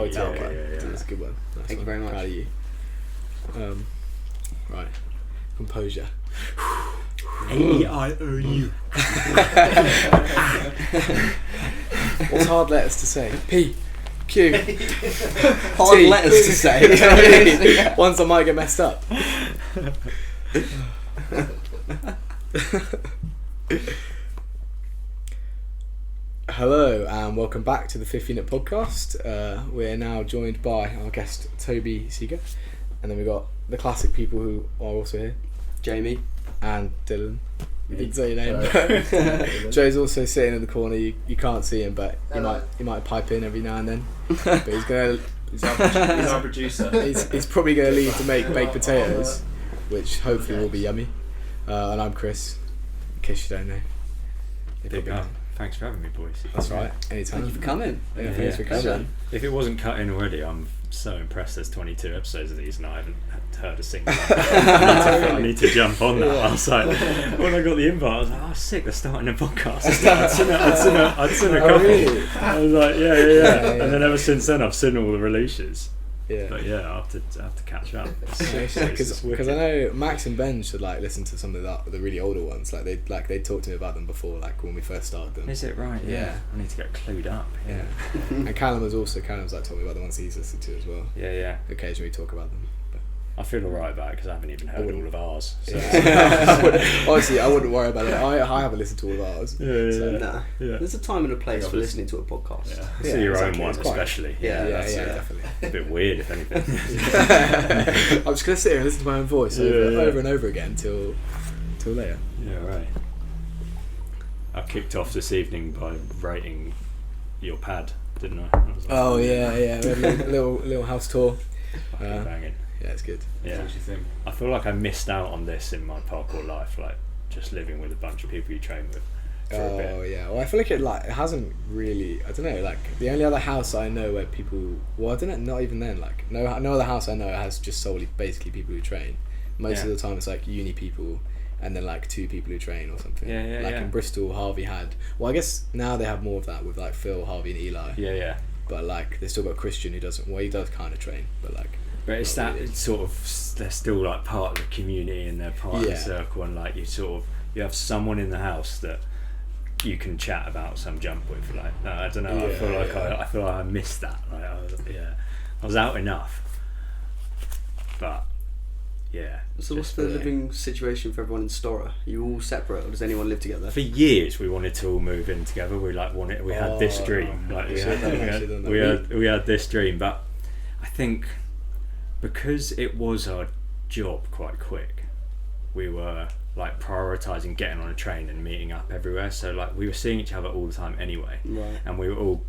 would take it. Yeah. That's a good one. Nice Thank one. you very much. Proud of you. Right. Composure. A-I-O-U. What's hard letters to say? P. Q. Hard T. letters to say. Ones I might get messed up. Hello and welcome back to the Fifthunit Podcast. We're now joined by our guest Toby Segar, and then we've got the classic people who are also here, Jamie. and Dylan. You didn't say your name. But Joe's also sitting in the corner. You can't see him, but he might pipe in every now and then. But he's our producer. He's probably going to leave to make baked potatoes, which hopefully will be yummy. And I'm Chris, in case you don't know. Big up. Thanks for having me, boys. That's right. Anytime. Thank you for coming. Yeah, thanks for coming. If it wasn't cut in already, I'm so impressed. There's 22 episodes of these, and I haven't heard a single one. I need to jump on that. I was like, when I got the invite, I was like, oh, sick, they're starting a podcast. I'd seen a couple. Really? I was like, yeah. And then ever since then, I've seen all the releases. Yeah. But yeah, I have to catch up. Because I know Max and Ben should listen to some of the really older ones. They talked to me about them before, when we first started them. Is it right? Yeah. I need to get clued up. Yeah. And Callum's told me about the ones he's listened to as well. Yeah. Occasionally we talk about them. But I feel alright about it because I haven't even heard all of ours. So. Honestly, I wouldn't worry about it. I haven't listened to all of ours. Nah. There's a time and a place for listening to a podcast. Yeah. See your own one, especially. Yeah, definitely. A bit weird, if anything. I'm just gonna sit here and listen to my own voice over and over again till later. Yeah, right. I kicked off this evening by rating your pad, didn't I? We had a little house tour. Fucking banging. Yeah, it's good. Yeah. What do you think? I feel like I missed out on this in my parkour life, just living with a bunch of people you train with for a bit. Oh yeah, well I feel like it hasn't really, I don't know, the only other house I know where people, I don't know, not even then, no other house I know has just solely basically people who train. Most of the time it's uni people and then 2 people who train or something. In Bristol, Harvey had, I guess now they have more of that with Phil, Harvey and Eli. Yeah. But they still got Christian who doesn't, he does kind of train, but But it's that really. It's sort of, they're still part of the community and they're part of the circle, and you have someone in the house that you can chat about some jump with. I don't know. I feel like I missed that. I was out enough, but yeah. So what's the living situation for everyone in Storror? Are you all separate, or does anyone live together? For years we wanted to all move in together. We had this dream. We had this dream, but I think because it was our job quite quick, we were prioritising getting on a train and meeting up everywhere. So we were seeing each other all the time anyway, right. And we were all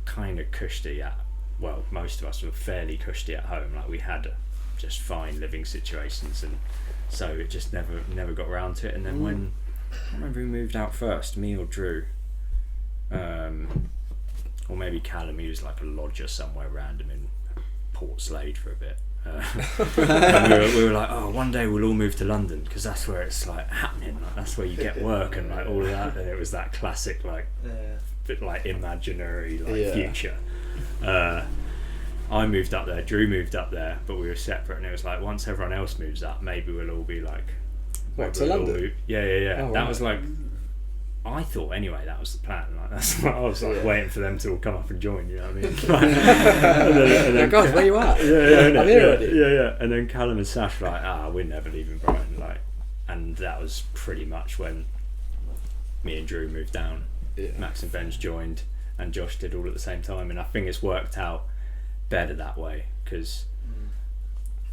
kind of cushy most of us were fairly cushy at home. We had just fine living situations, and so it just never got around to it. And then when I remember who moved out first, me or Drew, or maybe Callum, he was a lodger somewhere random in Port Slade for a bit. And we were oh, one day we'll all move to London because that's where it's happening, that's where you get work and all of that. And it was that classic bit imaginary future. I moved up there, Drew moved up there, but we were separate, and it was once everyone else moves up, maybe we'll all be to London? Yeah. Oh, that wow. was I thought anyway that was the plan. That's what I was waiting for them to all come up and join. You know what I mean? and then, guys, where you at? Yeah, I'm here already. Yeah. And then Callum and Sash were we're never leaving Brighton. And that was pretty much when me and Drew moved down. Yeah. Max and Ben's joined, and Josh did all at the same time. And I think it's worked out better that way because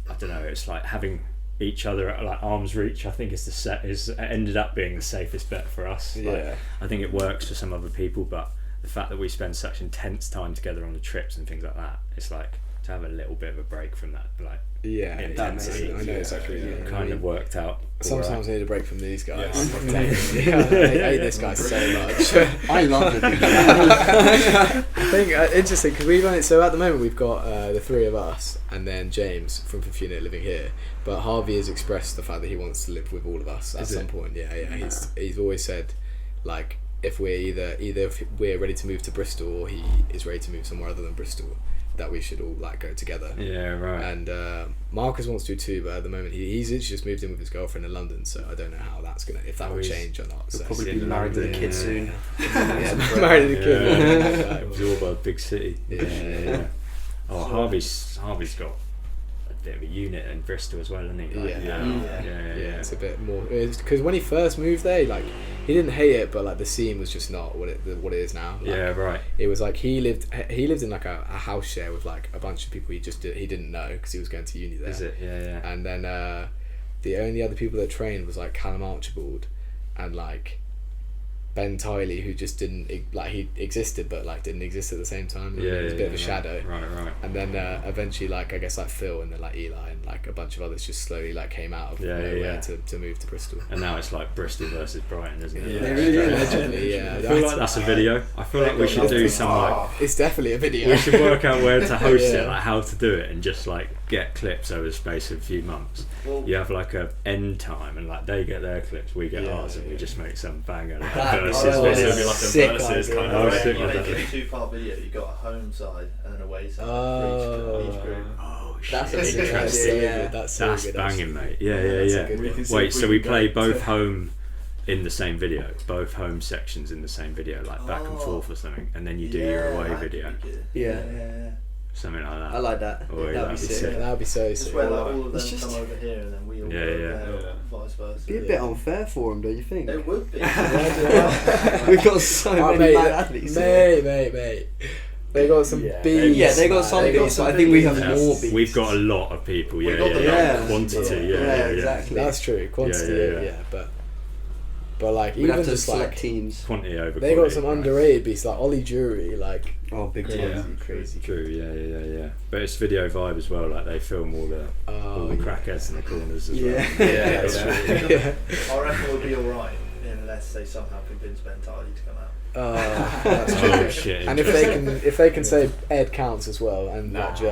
I don't know. It's having each other at arm's reach. I think is ended up being the safest bet for us. I think it works for some other people, but the fact that we spend such intense time together on the trips and things like that, it's to have a little bit of a break from that intensity. I know exactly. Kind of worked out. Sometimes I need a break from these guys. I hate this guy so much. I love it. I think interesting because we've only, so at the moment we've got the 3 of us and then James from Fifthunit living here, but Harvey has expressed the fact that he wants to live with all of us at some point. He's always said if we're either if we're ready to move to Bristol or he is ready to move somewhere other than Bristol, that we should all like go together. Yeah, right. And Marcus wants to too, but at the moment he's just moved in with his girlfriend in London, so I don't know how that's gonna, if that will change or not. He'll So probably be married with a kid soon. married with a kid. Yeah. Absorb a big city. Yeah. Oh, Harvey's got a bit of a unit in Bristol as well, isn't he? Like, Yeah, it's a bit more, because when he first moved there, like he didn't hate it, but like the scene was just not what it is now. Like, yeah, right. It was like he lived in like a house share with like a bunch of people he didn't know because he was going to uni there. Is it? Yeah. And then the only other people that trained was like Callum Archibald and like Ben Tiley, who just didn't, like, he existed but like didn't exist at the same time. He was a bit of a shadow. Right. And then eventually, like, I guess like Phil and then like Eli and like a bunch of others just slowly like came out of nowhere to move to Bristol. And now it's like Bristol versus Brighton, isn't it? Yeah, really yeah. I feel like that's a video. I feel like we should do some like. It's definitely a video. We should work out where to host it, like how to do it, and just like get clips over the space of a few months. You have like a end time, and like they get their clips, we get ours, and we just make some banger. Like a sick versus idea. kind I was of thinking like about a that. 2-part video. You got a home side and an away side Oh. for each group. Oh shit! That's That's interesting. That's so That's good, banging, mate. Yeah. That's a good one. Wait, so we play both home in the same video, both home sections in the same video, like back and forth or something, and then you do your away that'd video, be good. Yeah. something like that. I like that. Oh, yeah, That'd be sick. That'd be so Just sick. where like all of them It's just- come over here and then we all Yeah, go yeah. over there, or vice versa. Be a bit unfair for them, don't you think? It would be. We've got so Oh, many mate, mad athletes. mate. They got some beasts. Yeah, they got man. some They beasts, but I think we have Yeah. more beasts. We've got a lot of people. We've Yeah, got the yeah. numbers. Quantity. Yeah, Yeah, exactly. That's true. Quantity, Yeah. but like We'd even have to just select like teams. Quantity over. they got quality, some right. underrated beasts like Ollie Jury, like Oh, big Yeah. time. crazy. True. Yeah. But it's video vibe as well. Like they film all the crackheads in the corners as well. Yeah, that's true. Yeah. I reckon we'll be alright unless they somehow convince Ben Tiley to come out. That's true. Oh shit! And if they can say Ed counts as well and not Joe.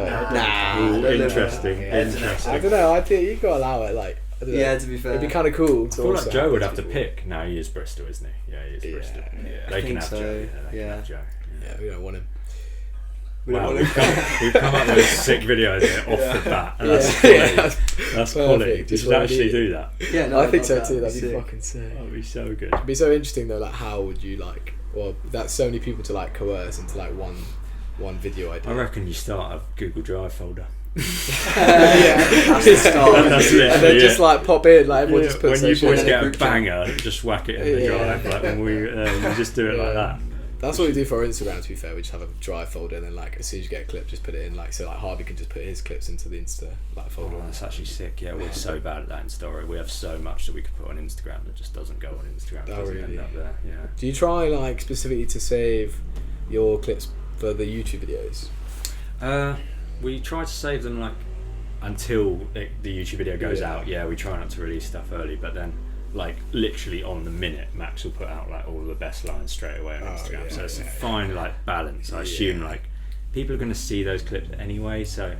Ooh, interesting. I don't know. I think you gotta allow it. Like, I don't know. Yeah, to be fair. It'd be kind of cool. I feel like Joe would have to pick. No, he is Bristol, isn't he? Yeah, he is Bristol. I They can think have so, Joe. Yeah, they yeah. can have Joe. Yeah, we don't want him. Wow, we've come up with a sick video idea off the bat. And that's Yeah, quality. That's quality. perfect. We Just should what we actually need. do that. Yeah, no, I think love so that. too. That'd be Sick. fucking sick. That would be so good. It'd be so interesting though. Like, how would you like? Well, that's so many people to like coerce into like one video idea. I reckon you start a Google Drive folder. That's the start. That's and then literally just it. like pop in, like everyone just puts when you social boys media. get a group chat. banger, just whack it in the drive. Like when we just do it like that. That's what we do for our Instagram. To be fair, we just have a drive folder, and then like as soon as you get a clip, just put it in. Like so, like Harvey can just put his clips into the Insta like folder. Oh, that's actually sick. Yeah, we're so bad at that in Storror. We have so much that we could put on Instagram that just doesn't go on Instagram. Oh, Doesn't really? end up there. Yeah. Do you try like specifically to save your clips for the YouTube videos? We try to save them like until the YouTube video goes out. Yeah, we try not to release stuff early, but then like literally on the minute, Max will put out like all the best lines straight away on Instagram. yeah, So it's a yeah. fine like balance. I assume like people are going to see those clips anyway, so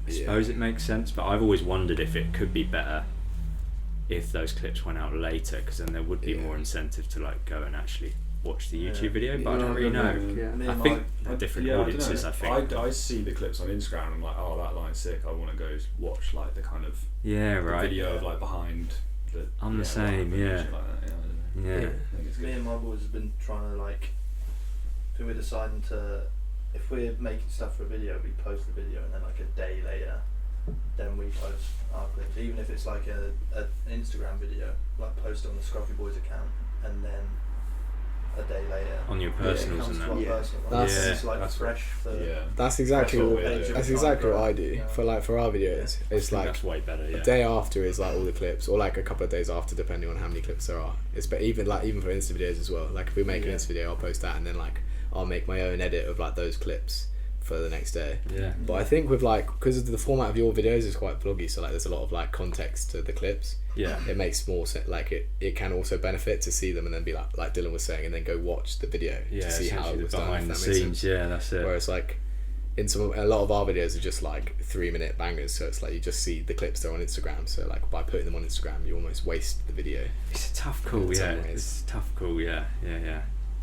I suppose it makes sense. But I've always wondered if it could be better if those clips went out later, because then there would be more incentive to like go and actually watch the YouTube video. But I don't really know. Yeah. I think they're different audiences. I think. I see the clips on Instagram and I'm like, oh, that line's sick. I want to go watch like the kind of Yeah, the right. video of like behind the. I'm the same, like, yeah. shit like that, I don't know. Yeah. I think it's Me good. and my boys have been trying to like, if we're deciding to, if we're making stuff for a video, we post the video and then like a day later, then we post our clips. Even if it's like an Instagram video, like post it on the Scruffy Boys account and then a day later On your it personals comes and to our that. Yeah. personal one. That's- It's like that's fresh for Yeah. That's exactly That's what what we're doing. that's exactly what I do Yeah. for like for our videos. It's I think like that's way better. a Yeah. day after is like all the clips, or like a couple of days after, depending on how many clips there are. It's but even for Insta videos as well. Like if we make an Insta video, I'll post that, and then like I'll make my own edit of like those clips for the next day. Yeah. But I think with like, because the format of your videos is quite vloggy, so like there's a lot of like context to the clips. Yeah. It makes more sense. Like it can also benefit to see them and then be like Dylan was saying, and then go watch the video Yeah. to see how it essentially was the done. If behind that the makes scenes. sense. Yeah, that's it. Whereas like a lot of our videos are just like 3-minute bangers, so it's like you just see the clips that are on Instagram. So like by putting them on Instagram, you almost waste the video. It's a tough call. In some Yeah. ways. It's a tough call. Yeah. Yeah.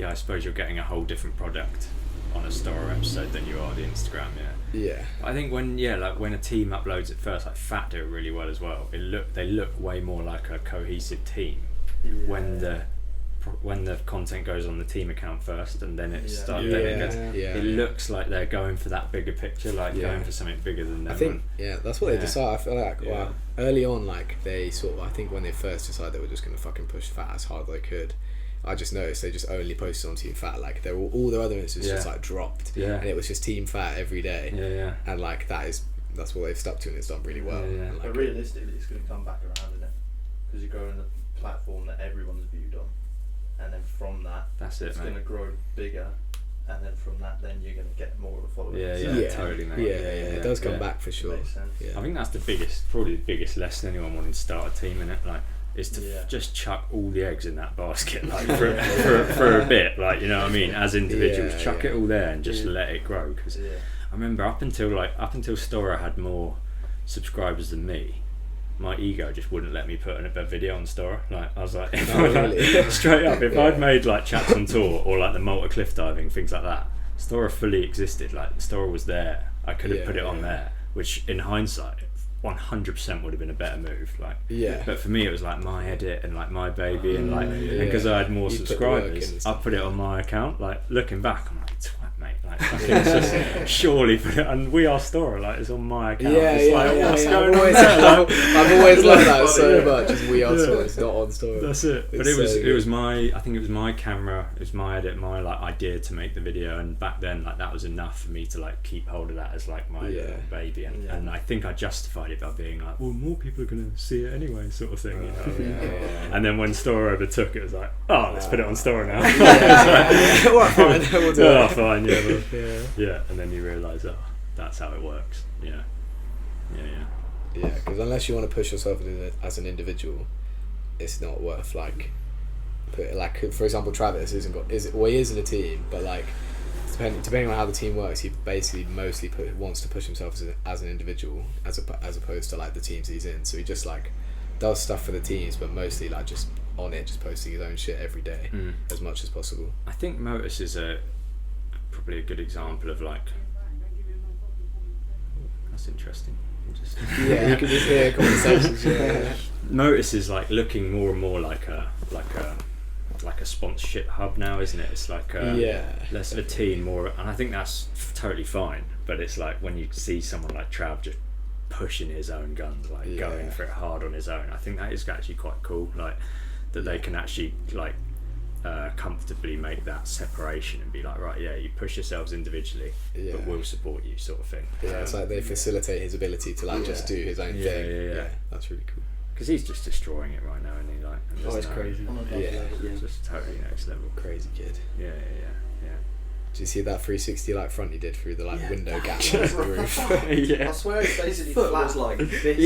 I suppose you're getting a whole different product on a Storror episode than you are the Instagram. Yeah. I think when a team uploads it first, like Fat do it really well as well. They look way more like a cohesive team when the content goes on the team account first, and then it starts. It looks like they're going for that bigger picture, like going for something bigger than them. I think that's what they decide. I feel like early on, like they sort of, I think when they first decided they were just gonna fucking push Fat as hard as they could, I just noticed they just only posted on Team Fat. Like they were all their other instances just like dropped, and it was just Team Fat every day. And like that's what they've stuck to, and it's done really well. And, like, but realistically, it's going to come back around, isn't it? Because you're growing a platform that everyone's viewed on, and then from that, it's going to grow bigger, and then from that, then you're going to get more of a following. Totally, mate. It does come back for sure. Makes sense. I think that's probably the biggest lesson anyone wanting to start a team in it, like, is to just chuck all the eggs in that basket, like for a bit, like, you know what I mean, as individuals, chuck it all there and just let it grow. Because I remember up until Storror had more subscribers than me, my ego just wouldn't let me put a video on Storror. Like I was like, straight up, if I'd made like Chats on Tour or like the Malta cliff diving, things like that, Storror fully existed. Like Storror was there. I could have put it on there, which in hindsight 100% would have been a better move. Like, but for me it was like my edit and like my baby and like, and because I had more subscribers, I put it on my account. Like looking back, I'm like, twat, mate. Like it's just surely put it, and We Are Storror, like it's on my account. What's going on there? I've always loved that so much. As We Are Storror, it's not on Storror. That's it. But it was my, I think it was my camera, it was my edit, my like idea to make the video, and back then like that was enough for me to like keep hold of that as like my little baby, and I think I justified it by being like, well, more people are going to see it anyway, sort of thing, you know. And then when Storror overtook it, was like, oh, let's put it on Storror now. Fine, we'll do it. Fine, and then you realise, oh, that's how it works. Yeah, because unless you want to push yourself as an individual, it's not worth like for example, Travis he is in a team, but like depending on how the team works, he basically mostly wants to push himself as an individual as opposed to like the teams he's in. So he just like does stuff for the teams, but mostly like just on it, just posting his own shit every day as much as possible. I think Motus is probably a good example of like, that's interesting. You can just hear conversations. Motus is like looking more and more like a sponsorship hub now, isn't it? It's like less of a team, more, and I think that's totally fine. But it's like when you see someone like Trav just pushing his own guns, like going for it hard on his own, I think that is actually quite cool. Like that they can actually like comfortably make that separation and be like, right, you push yourselves individually, but we'll support you, sort of thing. It's like they facilitate his ability to like just do his own thing. Yeah, that's really cool. Because he's just destroying it right now, isn't he? Like, it's crazy. It's just totally next level. Crazy kid. Yeah. Did you see that 360 like front he did through the like window gap of the roof? I swear it's basically flat. Like this.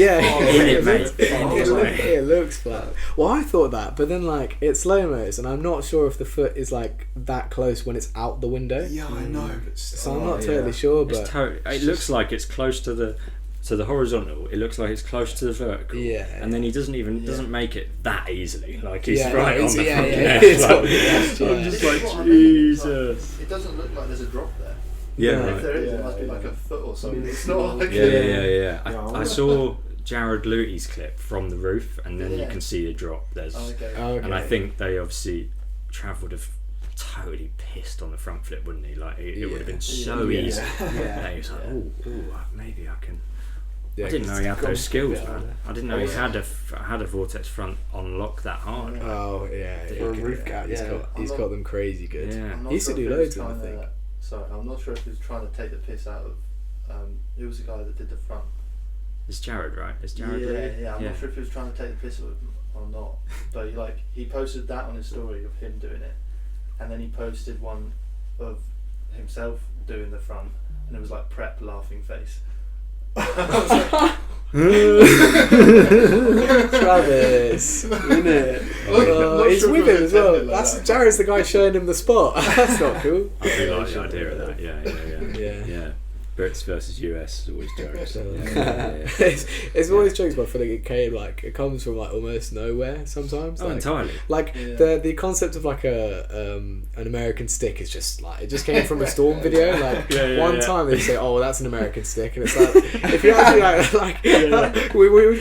It looks flat. Well, I thought that, but then like it's slow-mos, and I'm not sure if the foot is like that close when it's out the window. Yeah, I know. So I'm not totally sure, but it looks like it's close to the horizontal. It looks like it's close to the vertical. Yeah. And then he doesn't make it that easily. Like he's right on the front edge. I'm just like, Jesus. It doesn't look like there's a drop there. Yeah. If there is, it must be like a foot or something. It's not like I saw Jared Lutey's clip from the roof, and then you can see the drop. There's, and I think they obviously, Trav would have totally pissed on the front flip, wouldn't he? Like it would have been so easy. He was like, oh, maybe I can. I didn't know he had those skills, man. I didn't know he had a vortex front on lock that hard. Oh yeah, for a roof gap. He's got them crazy good. Yeah. He used to do loads of them, I think. Sorry, I'm not sure if he was trying to take the piss out of. Who was the guy that did the front? It's Jared, right? It's Jared. I'm not sure if he was trying to take the piss out of him or not. But he posted that on his story of him doing it, and then he posted one of himself doing the front, and it was like prep laughing face. Travis, isn't it? He's with him as well. That's Jared's the guy showing him the spot. That's not cool. I do like the idea of that. Yeah. Brits versus US is always jokes. It's always jokes, but I feel like it comes from like almost nowhere sometimes. Oh, entirely. Like the concept of like an American stick is just like, it just came from a Storm video. Like one time they say, "Oh, that's an American stick," and it's like, if you actually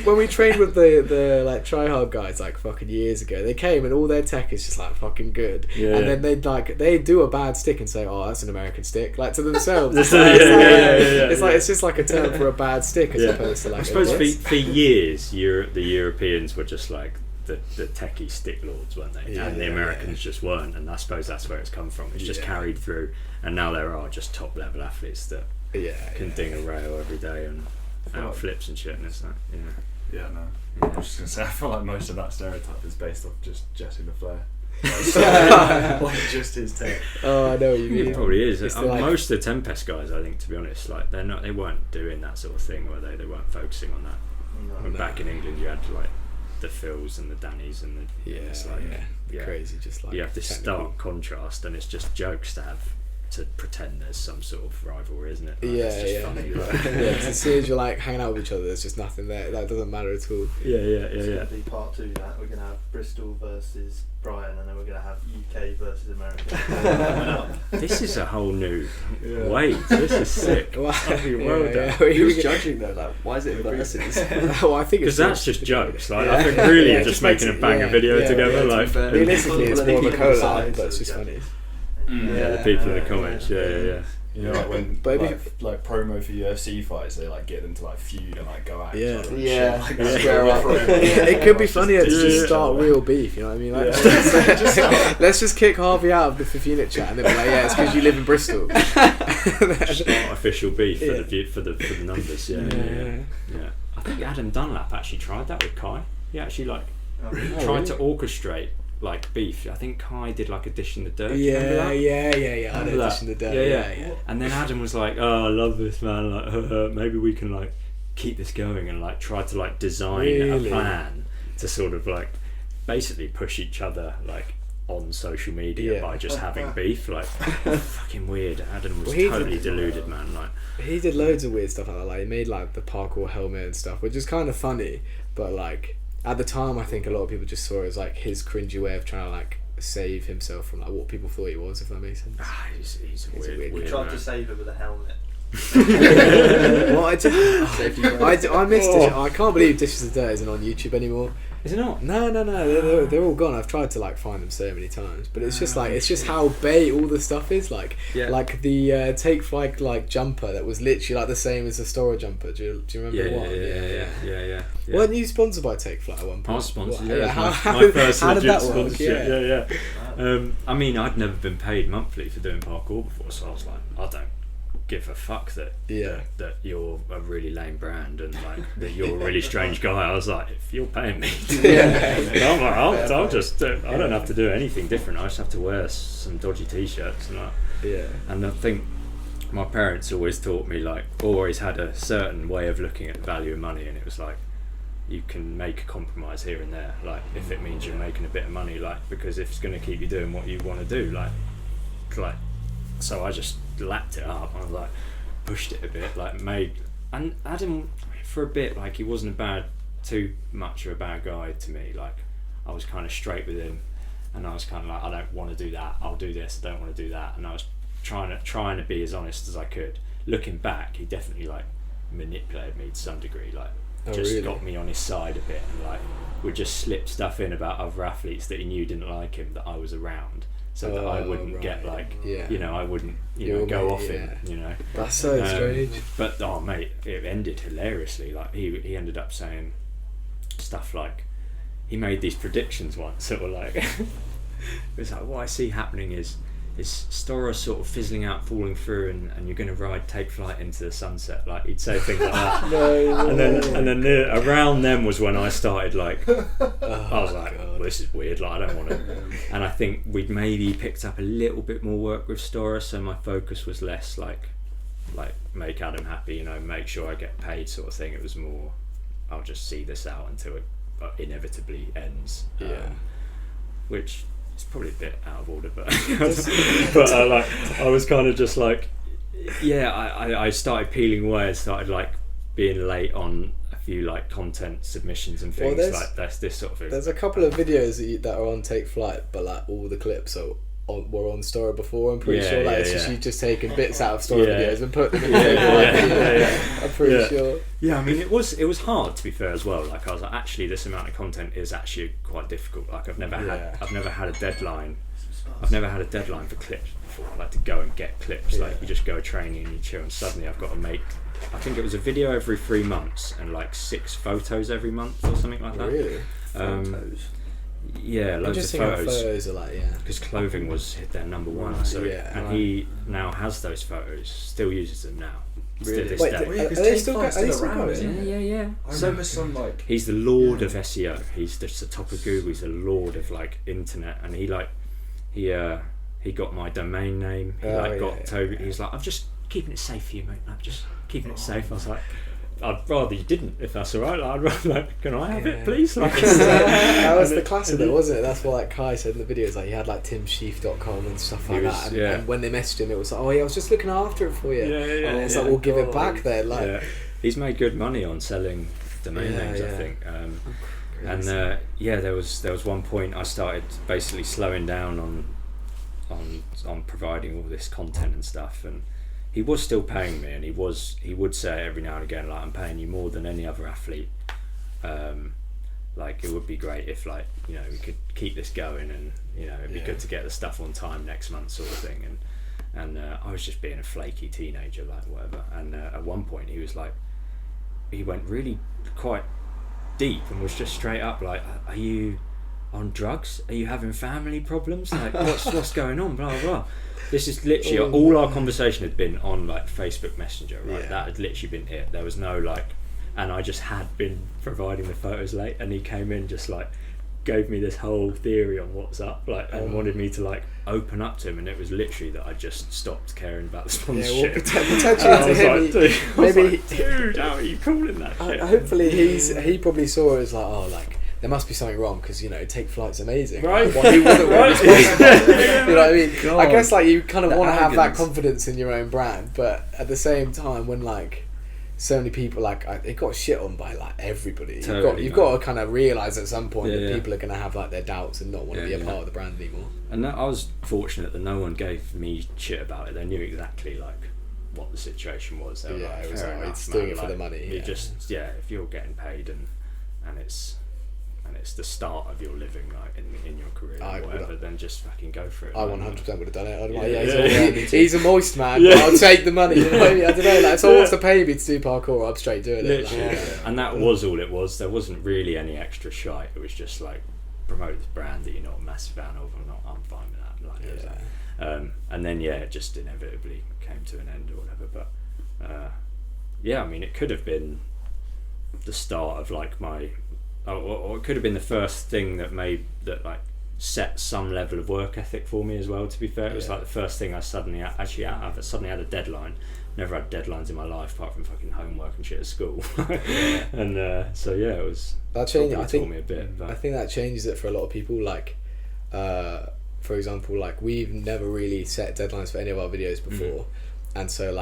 when we trained with the like try hard guys like fucking years ago, they came and all their tech is just like fucking good, and then they do a bad stick and say, "Oh, that's an American stick," like to themselves. It's just like a term for a bad stick as opposed to like. I suppose for years, the Europeans were just like the techie stick lords, weren't they? And the Americans just weren't, and I suppose that's where it's come from. It's just carried through, and now there are just top level athletes that can ding a rail every day and out flips and shit, and it's like I was just gonna say, I feel like most of that stereotype is based off just Jesse LaFleur. Like just his tech. Oh, I know what you mean. It probably is. Like, most of the Tempest guys, I think, to be honest, like they weren't doing that sort of thing, were they? They weren't focusing on that. Back in England, you had like the Phils and the Dannys and the it's like crazy. Just like you have this stark contrast, and it's just jokes to pretend there's some sort of rivalry, isn't it? Like, it's just funny, like. Cause as soon as you're like hanging out with each other, there's just nothing there. That doesn't matter at all. It's going to be part 2. That we're going to have Bristol versus Brighton, and then we're going to have UK versus America. This is a whole new way. This is sick. Well done. Who's judging though? Like, why is it versus? Well, I think because that's just jokes. Like, I think really you're just making a banger video together. Like, realistically, it's more of a collab, but it's just funny. The people in the comments, You know, like when like promo for UFC fights, they like get them to like feud and like go at each other. It could be funnier to just start real beef. You know what I mean? Like, let's just kick Harvey out of the Fifthunit chat, and then be like, "Yeah, it's because you live in Bristol." Start official beef for the numbers. Yeah. I think Adam Dunlap actually tried that with Kai. He actually tried to orchestrate like beef. I think Kai did like a Dish in the Dirt. Yeah. I know Dish in the Dirt. Yeah. And then Adam was like, "Oh, I love this, man. Like, maybe we can like keep this going," and like try to like design a plan to sort of like basically push each other like on social media by just having beef. Like, fucking weird. Adam was totally deluded, man. Like, he did loads of weird stuff like that. Like, he made like the parkour helmet and stuff, which is kind of funny, but like at the time I think a lot of people just saw it as like his cringy way of trying to like save himself from like what people thought he was, if that makes sense. He's a weird We tried to save it with a helmet. Well, I missed it. I can't believe Dish in the Dirt isn't on YouTube anymore. Is it not? No, they're all gone. I've tried to like find them so many times, but it's just how bait all the stuff is. Like the Take Flight like jumper that was literally like the same as the Storror jumper. Do you remember the one? Yeah. Weren't you sponsored by Take Flight at one point? I was sponsored. My first legit that sponsorship. Yeah. I mean, I'd never been paid monthly for doing parkour before, so I was like, I don't give a fuck that you're a really lame brand and like that you're a really strange guy. I was like, if you're paying me, I'll just I don't have to do anything different. I just have to wear some dodgy t-shirts and like And I think my parents always taught me like always had a certain way of looking at the value of money, and it was like you can make a compromise here and there, like if it means you're making a bit of money, like because if it's going to keep you doing what you want to do, like so I just lapped it up. I was like pushed it a bit, like made, and Adam for a bit like he wasn't too much of a bad guy to me. Like I was kind of straight with him, and I was kind of like, I don't want to do that, I'll do this, I don't want to do that, and I was trying to be as honest as I could. Looking back, he definitely like manipulated me to some degree, like got me on his side a bit, and like would just slip stuff in about other athletes that he knew didn't like him that I was around, so that I wouldn't get like you know, I wouldn't go off him, you know. That's so strange. But mate, it ended hilariously. Like he ended up saying stuff like he made these predictions once that were like it was like, what I see happening is Storror sort of fizzling out, falling through, and you're going to Take Flight into the sunset. Like he'd say things like that. And then around them was when I started like, I was like, well, this is weird. Like I don't want to. And I think we'd maybe picked up a little bit more work with Storror, so my focus was less like make Adam happy, you know, make sure I get paid sort of thing. It was more, I'll just see this out until it inevitably ends. Which. It's probably a bit out of order, but I was kind of just like, Yeah, I started peeling away and started like being late on a few like content submissions and things like that's this sort of thing. There's a couple of videos that are on Take Flight, but like all the clips were on Storror before. I'm pretty sure like it's just you just taking bits out of Storror videos and put them in Take Flight. I'm pretty sure. Yeah, I mean it was hard, to be fair, as well. Like I was like, actually this amount of content is actually quite difficult. Like I've never had a deadline. I've never had a deadline for clips before, like to go and get clips. Like you just go training and you chill, and suddenly I've got to make, I think it was a video every 3 months and like 6 photos every month or something like that. Really? Photos? Yeah, loads of photos are like, because clothing was their number one. So and he now has those photos, still uses them now. Really? Still Wait, this day. are they still around? Yeah. I remember some like. He's the lord of SEO. He's just the top of Google. He's the lord of like internet, and he got my domain name. He got Toby. He was like, I'm just keeping it safe for you, mate. I'm just keeping it safe. I was like, I'd rather you didn't, if that's alright. I'd rather like, can I have it, please? Like, that was the classic, though, wasn't it? That's what like Kai said in the videos. Like he had like timsheaf.com and stuff like that. And when they messaged him, it was like, I was just looking after it for you. And it's like, we'll give it back then. Like, he's made good money on selling domain names, I think. And there was one point I started basically slowing down on providing all this content and stuff, and he was still paying me, and he would say every now and again, like, I'm paying you more than any other athlete. Like it would be great if, like, you know, we could keep this going, and you know it'd be good to get the stuff on time next month, sort of thing. And I was just being a flaky teenager, like whatever. And at one point he was like, he went really quite deep and was just straight up like, are you on drugs? Are you having family problems? Like what's going on? Blah blah. This is literally all our conversation had been on like Facebook Messenger, right? That had literally been it. There was no like, and I just had been providing the photos late, and he came in just like gave me this whole theory on what's up, like, and wanted me to like open up to him, and it was literally that I just stopped caring about the sponsorship. Potentially to him, dude, how are you calling that shit? Hopefully he probably saw it as like, oh, like there must be something wrong, because you know Take Flight's amazing, right? Well, he wasn't really responsible. You know what I mean? God. I guess like you kind of want to have that arrogance. confidence in your own brand, but at the same time, when like so many people, like it got shit on by like everybody. Totally, you've got to kind of realise at some point that Yeah. people are going to have like their doubts and not want to be a part of the brand anymore. And I was fortunate that no one gave me shit about it. They knew exactly like what the situation was. They were like, it was fair like, enough, it's man. doing it for Like, the money. You just if you're getting paid and it's the start of your living, like in your career or whatever, then just fucking go for it. I 100% would have done it. I'd Yeah. he's a moist man, but I'll take the money. You know what I mean? I don't know. Like, if someone wants to pay me to do parkour, I'm straight doing it. Literally, and that was all it was. There wasn't really any extra shite. It was just like promote this brand that you're not a massive fan of. I'm fine with that. Like, it was that. And then it just inevitably came to an end or whatever. But I mean, it could have been the start of like my. Or it could have been the first thing that set some level of work ethic for me as well. To be fair, it was like the first thing I suddenly had a deadline. Never had deadlines in my life apart from fucking homework and shit at school. And it was that changed. I think taught me a bit. But I think that changes it for a lot of people. Like, for example, like we've never really set deadlines for any of our videos before, and so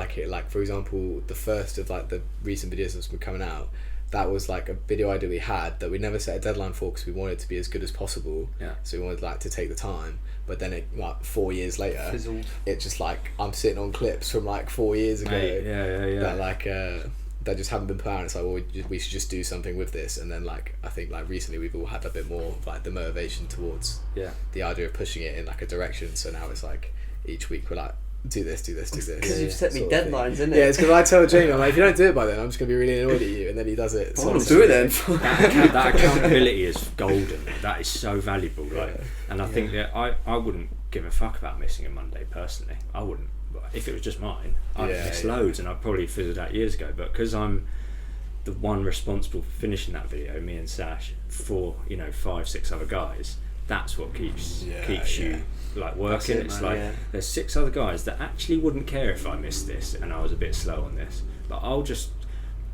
for example, the first of like the recent videos that's been coming out. That was like a video idea we had that we never set a deadline for because we wanted it to be as good as possible. So we wanted like to take the time, but then it like 4 years later, fizzled. It just like I'm sitting on clips from like 4 years ago. That like that just haven't been put out. It's like, well, we should just do something with this. And then like I think like recently we've all had a bit more like the motivation towards the idea of pushing it in like a direction. So now it's like each week we're like, do this. Because you've set me deadlines, isn't it? Yeah, it's because I tell Jamie, I'm like, if you don't do it by then, I'm just going to be really annoyed at you, and then he does it. So I'll do it then. that accountability is golden. That is so valuable, right? And I think that I wouldn't give a fuck about missing a Monday personally. I wouldn't. If it was just mine, I'd miss loads, and I'd probably fizzled out years ago. But because I'm the one responsible for finishing that video, me and Sash, for 5-6 other guys, that's what keeps you like working. It's like there's 6 other guys that actually wouldn't care if I missed this and I was a bit slow on this, but I'll just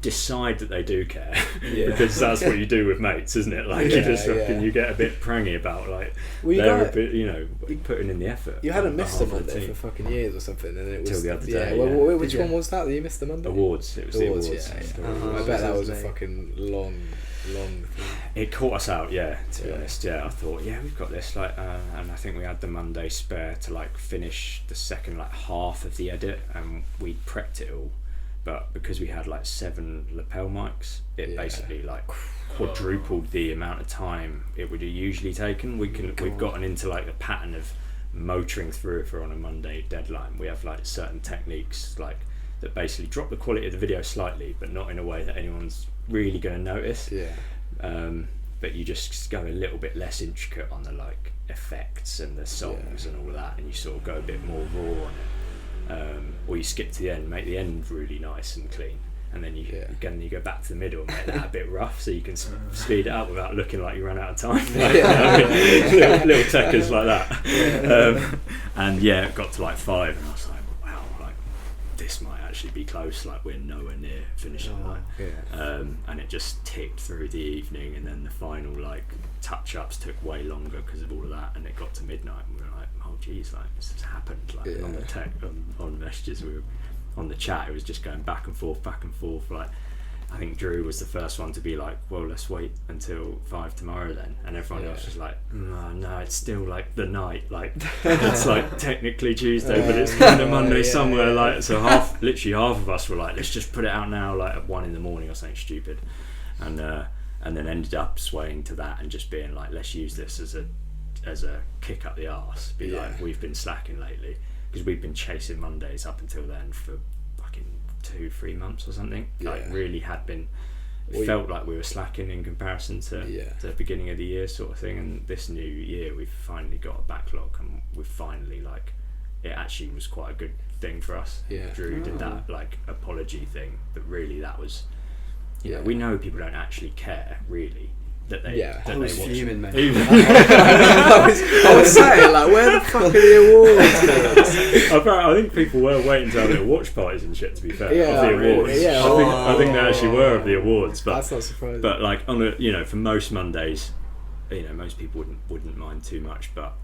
decide that they do care Yeah. because that's what you do with mates, isn't it? Like you just fucking you get a bit prangy about like they're a bit, putting in the effort. You hadn't missed a behalf of the Monday team. for fucking years or something, and it was Till the other day, Which one was that you missed the Monday? Awards. It was the awards. Yeah. I bet that was a fucking long thing. It caught us out, to be honest. I thought, we've got this, and I think we had the Monday spare to finish the second half of the edit, and we prepped it all. But because we had 7 lapel mics, it basically quadrupled the amount of time it would have usually taken. We've gotten into the pattern of motoring through if we're on a Monday deadline. We have certain techniques that basically drop the quality of the video slightly, but not in a way that anyone's really going to notice. But you just go a little bit less intricate on the effects and the songs and all that, and you sort of go a bit more raw on it. Or you skip to the end, make the end really nice and clean, and then you go back to the middle and make that a bit rough, so you can speed it up without looking like you ran out of time. Little techers like that. And it got to 5, and I was like, wow, this might actually be close. We're nowhere near finishing and it just ticked through the evening, and then the final touch-ups took way longer because of all of that, and it got to midnight, and we were like, oh geez, this has happened. And on the tech, on messages, we were on the chat, it was just going back and forth. I think Drew was the first one to be like, well, let's wait until 5 tomorrow then, and everyone else was like, no, it's still the night, it's technically Tuesday, but it's kind of Monday somewhere. So literally half of us were like, let's just put it out now, at 1 a.m. or something stupid, and then ended up swaying to that and just being like, let's use this as a kick up the arse. We've been slacking lately because we've been chasing Mondays up until then for fucking 2-3 months or something. Really had been. It felt like we were slacking in comparison to the beginning of the year sort of thing. And this new year, we've finally got a backlog, and we've finally it actually was quite a good thing for us. Drew did that apology thing, but really that was. We know people don't actually care really that they I was fuming, mate. I was saying where the fuck are the awards? I think people were waiting to have little watch parties and shit, to be fair, of the awards. I think they actually were of the awards, but that's not surprising. But on a for most Mondays, most people wouldn't mind too much, but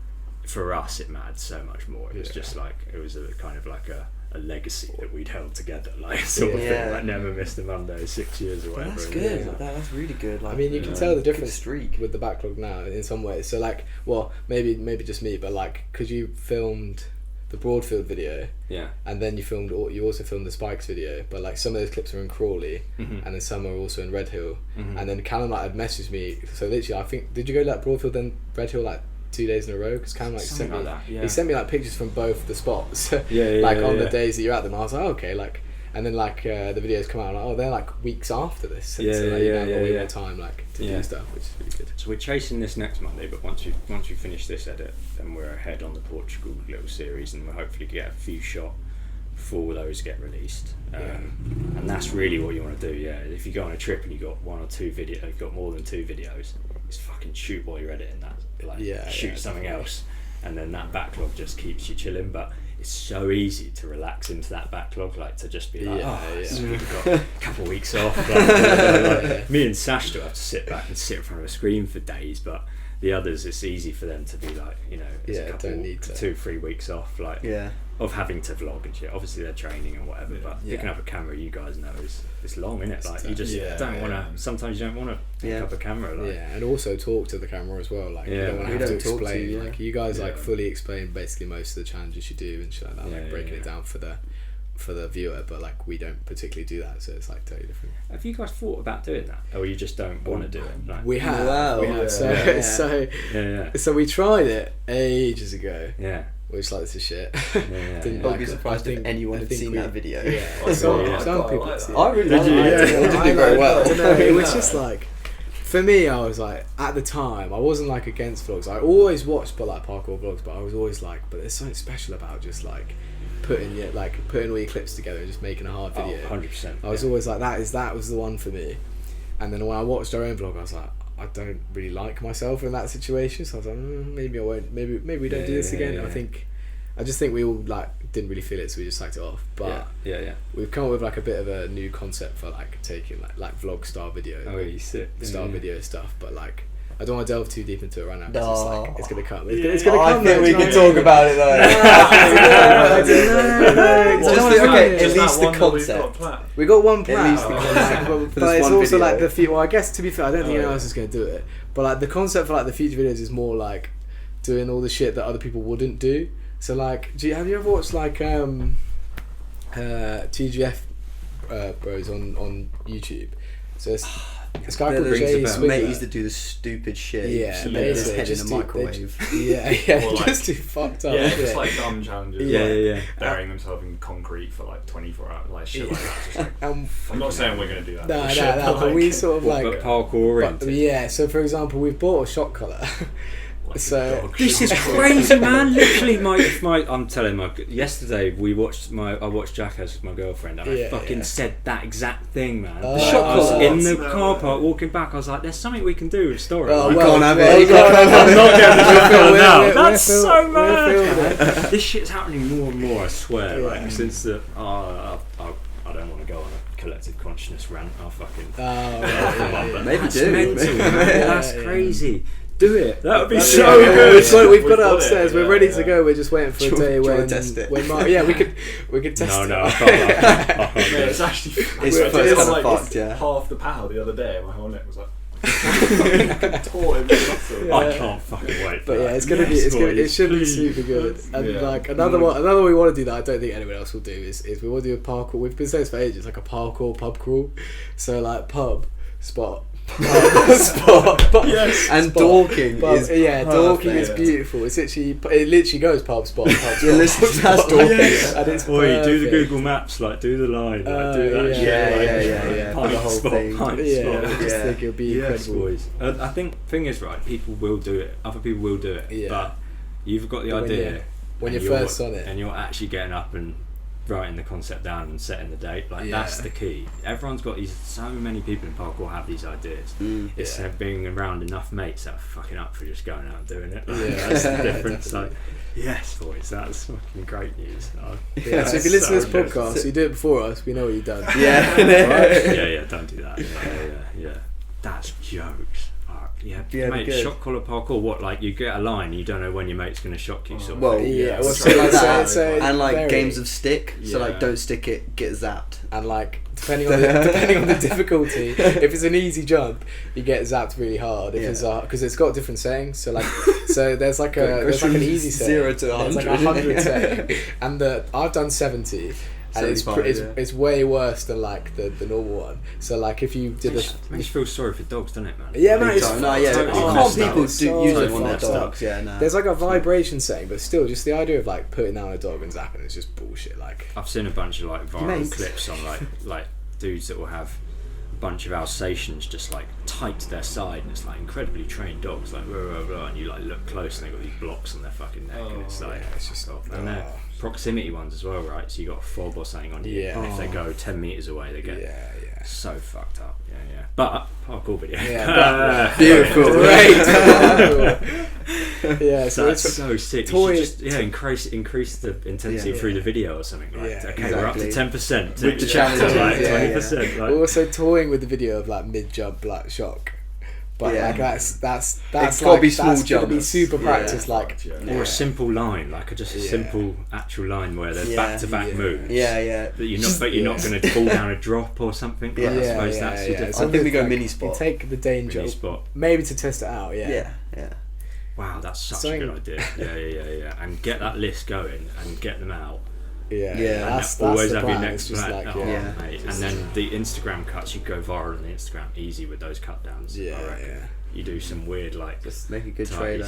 for us it mattered so much more. It was just it was a kind of a legacy that we'd held together, sort of thing. Never missed a Monday, 6 years or whatever. That's good. That's really good. I mean, you can tell the difference with the backlog now in some ways. So maybe just me, but because you filmed the Broadfield video, and then you also filmed the Spikes video, but some of those clips are in Crawley, and then some are also in Red Hill, and then Callum had messaged me. So literally, I think, did you go to Broadfield then Red Hill 2 days in a row? Because Callum sent me he sent me pictures from both the spots on the days that you're at them. I was like, okay, and then the videos come out, they're weeks after this, so you have way more time to do stuff, which is really good. So we're chasing this next Monday, but once we finish this edit, then we're ahead on the Portugal little series, and we'll hopefully get a few shot before those get released. And that's really what you want to do. If you go on a trip and you got 1 or 2 videos, you've got more than 2 videos, just fucking shoot while you're editing that. Shoot something else, and then that backlog just keeps you chilling. But it's so easy to relax into that backlog, to just be we've got a couple of weeks off. Me and Sash still have to sit back and sit in front of a screen for days, but the others, it's easy for them to be it's a couple, don't need to. 2-3 weeks off, of having to vlog and shit. Obviously they're training and whatever, but picking up a camera, you guys know, it's long, isn't it? You just don't want to. Sometimes you don't want to pick up a camera. And also talk to the camera as well. You don't want to have to explain. You guys fully explain basically most of the challenges you do and shit like that, breaking it down for the viewer, but we don't particularly do that, so it's totally different. Have you guys thought about doing that, or you just don't want to do it? We have. So we tried it ages ago. Which this is shit. I'd be surprised if anyone had seen that video. Some people have seen it. I really liked it. It didn't do very well. It was just for me, I was at the time, I wasn't against vlogs. I always watched parkour vlogs, but I was always but there's something special about just putting all your clips together and just making a hard video. 100%. I was always that was the one for me. And then when I watched our own vlog, I was I don't really like myself in that situation, so I was maybe I won't, maybe we don't do this again. I just think we all didn't really feel it, so we just sacked it off. But yeah. we've come up with like a bit of a new concept for like taking like vlog style video, video stuff. But like, I don't want to delve too deep into it right now because it's gonna come. It's gonna come. I think we can talk about it though. At least the concept. We got one plan. At least the concept. But it's also like the future. Well, I guess to be fair, I don't think anyone else is going to do it. But like the concept for like the future videos is more like doing all the shit that other people wouldn't do. So like, have you ever watched like TGF bros on YouTube? So it's this guy called Jay Swigler. Mateys that do the stupid shit. Yeah, cement his head in a microwave. Just too fucked up. Yeah, just like dumb challenges. Yeah. Burying themselves in concrete for like 24 hours, like shit like that. Just like, I'm not saying we're gonna do that. No, but we sort of like parkour oriented. Yeah, so for example, we've bought a shot collar. So this is crazy, man. Literally, I'm telling yesterday I watched Jackass with my girlfriend, and I fucking said that exact thing, man. The shot collar. I was in the car park walking back. I was like, "There's something we can do with Storror." You can't have it. I'm not getting the shot collar now. That's so mad. This shit's happening more and more. I swear. Like since the I don't want to go on a collective consciousness rant. I'll fucking Maybe that's do. mental, man. That's crazy. Do it. That would be That's so good. So we've got it upstairs. We're ready to go. We're just waiting for a day when test it? we could test it. No, I can't. It's actually It's kind of fucked, yeah. half the power the other day. My whole neck was like taught in the muscle. I can't fucking wait. But it's gonna be. It should be super good. And like another one we want to do that I don't think anyone else will do is we want to do a parkour. We've been saying this for ages, like a parkour pub crawl. So like pub spot. Yes. And Dorking is Dorking is beautiful. It literally goes pub spot. That's Dorking. And it's Oi, do the Google Maps, like do the line, like do that shit. Yeah. Pint The whole spot, thing. pint I spot. just think it'll be incredible. Boys. I think thing is right. People will do it. Other people will do it. Yeah. But you've got the But idea when and you're first on it, and you're actually getting up and writing the concept down and setting the date, that's the key. Everyone's got these. So many people in parkour have these ideas. It's being around enough mates that are fucking up for just going out and doing it. That's the difference. Like, yes, boys, that's fucking great news. so if you listen to this podcast, you do it before us. We know what you've done. Right? Yeah. Don't do that. Yeah. That's jokes. Mate, shock collar parkour. What, like you get a line, you don't know when your mate's going to shock you. Sort of thing. Something like that. So and like games of stick. So like, don't stick it, get zapped. And like depending on the difficulty, if it's an easy jump, you get zapped really hard. If it's because it's got different settings. So like there's like an easy setting. 0 to 100. There's like 100 setting, and I've done 70. And it's way worse than like the normal one. So like if you did makes you feel sorry for dogs, doesn't it, man? Yeah, man. Can't people use it on their dogs? Yeah, no. There's like a vibration setting, but still, just the idea of like putting down a dog and zapping is just bullshit. Like I've seen a bunch of like viral clips on like dudes that will have a bunch of Alsatians just like tight to their side, and it's like incredibly trained dogs, like blah, blah, blah, and you like look close and they've got these blocks on their fucking neck, and it's like it's just and they're proximity ones as well, right? So you got a fob or something on you, and if they go 10 meters away, they get so fucked up. But parkour video, beautiful, great. So that's so sick. You should just increase the intensity through the video or something. Like we're up to 10% with the challenge, like 20%. We're also toying with the video of like mid jump like shock. But like that's it's like gotta be small that's jumps. Gotta be super practice, like or a simple line, like a simple actual line where there's back-to-back moves. That you're not going to fall down a drop or something. I suppose that's the difference. I think we go mini spot. You take the danger spot, maybe to test it out. Yeah. Wow, that's such a good idea. Yeah, and get that list going and get them out. That's always the have your plan. next plan. Mate. And then the Instagram cuts, you go viral on the Instagram easy with those cut downs. You do some weird like just make a good trailer.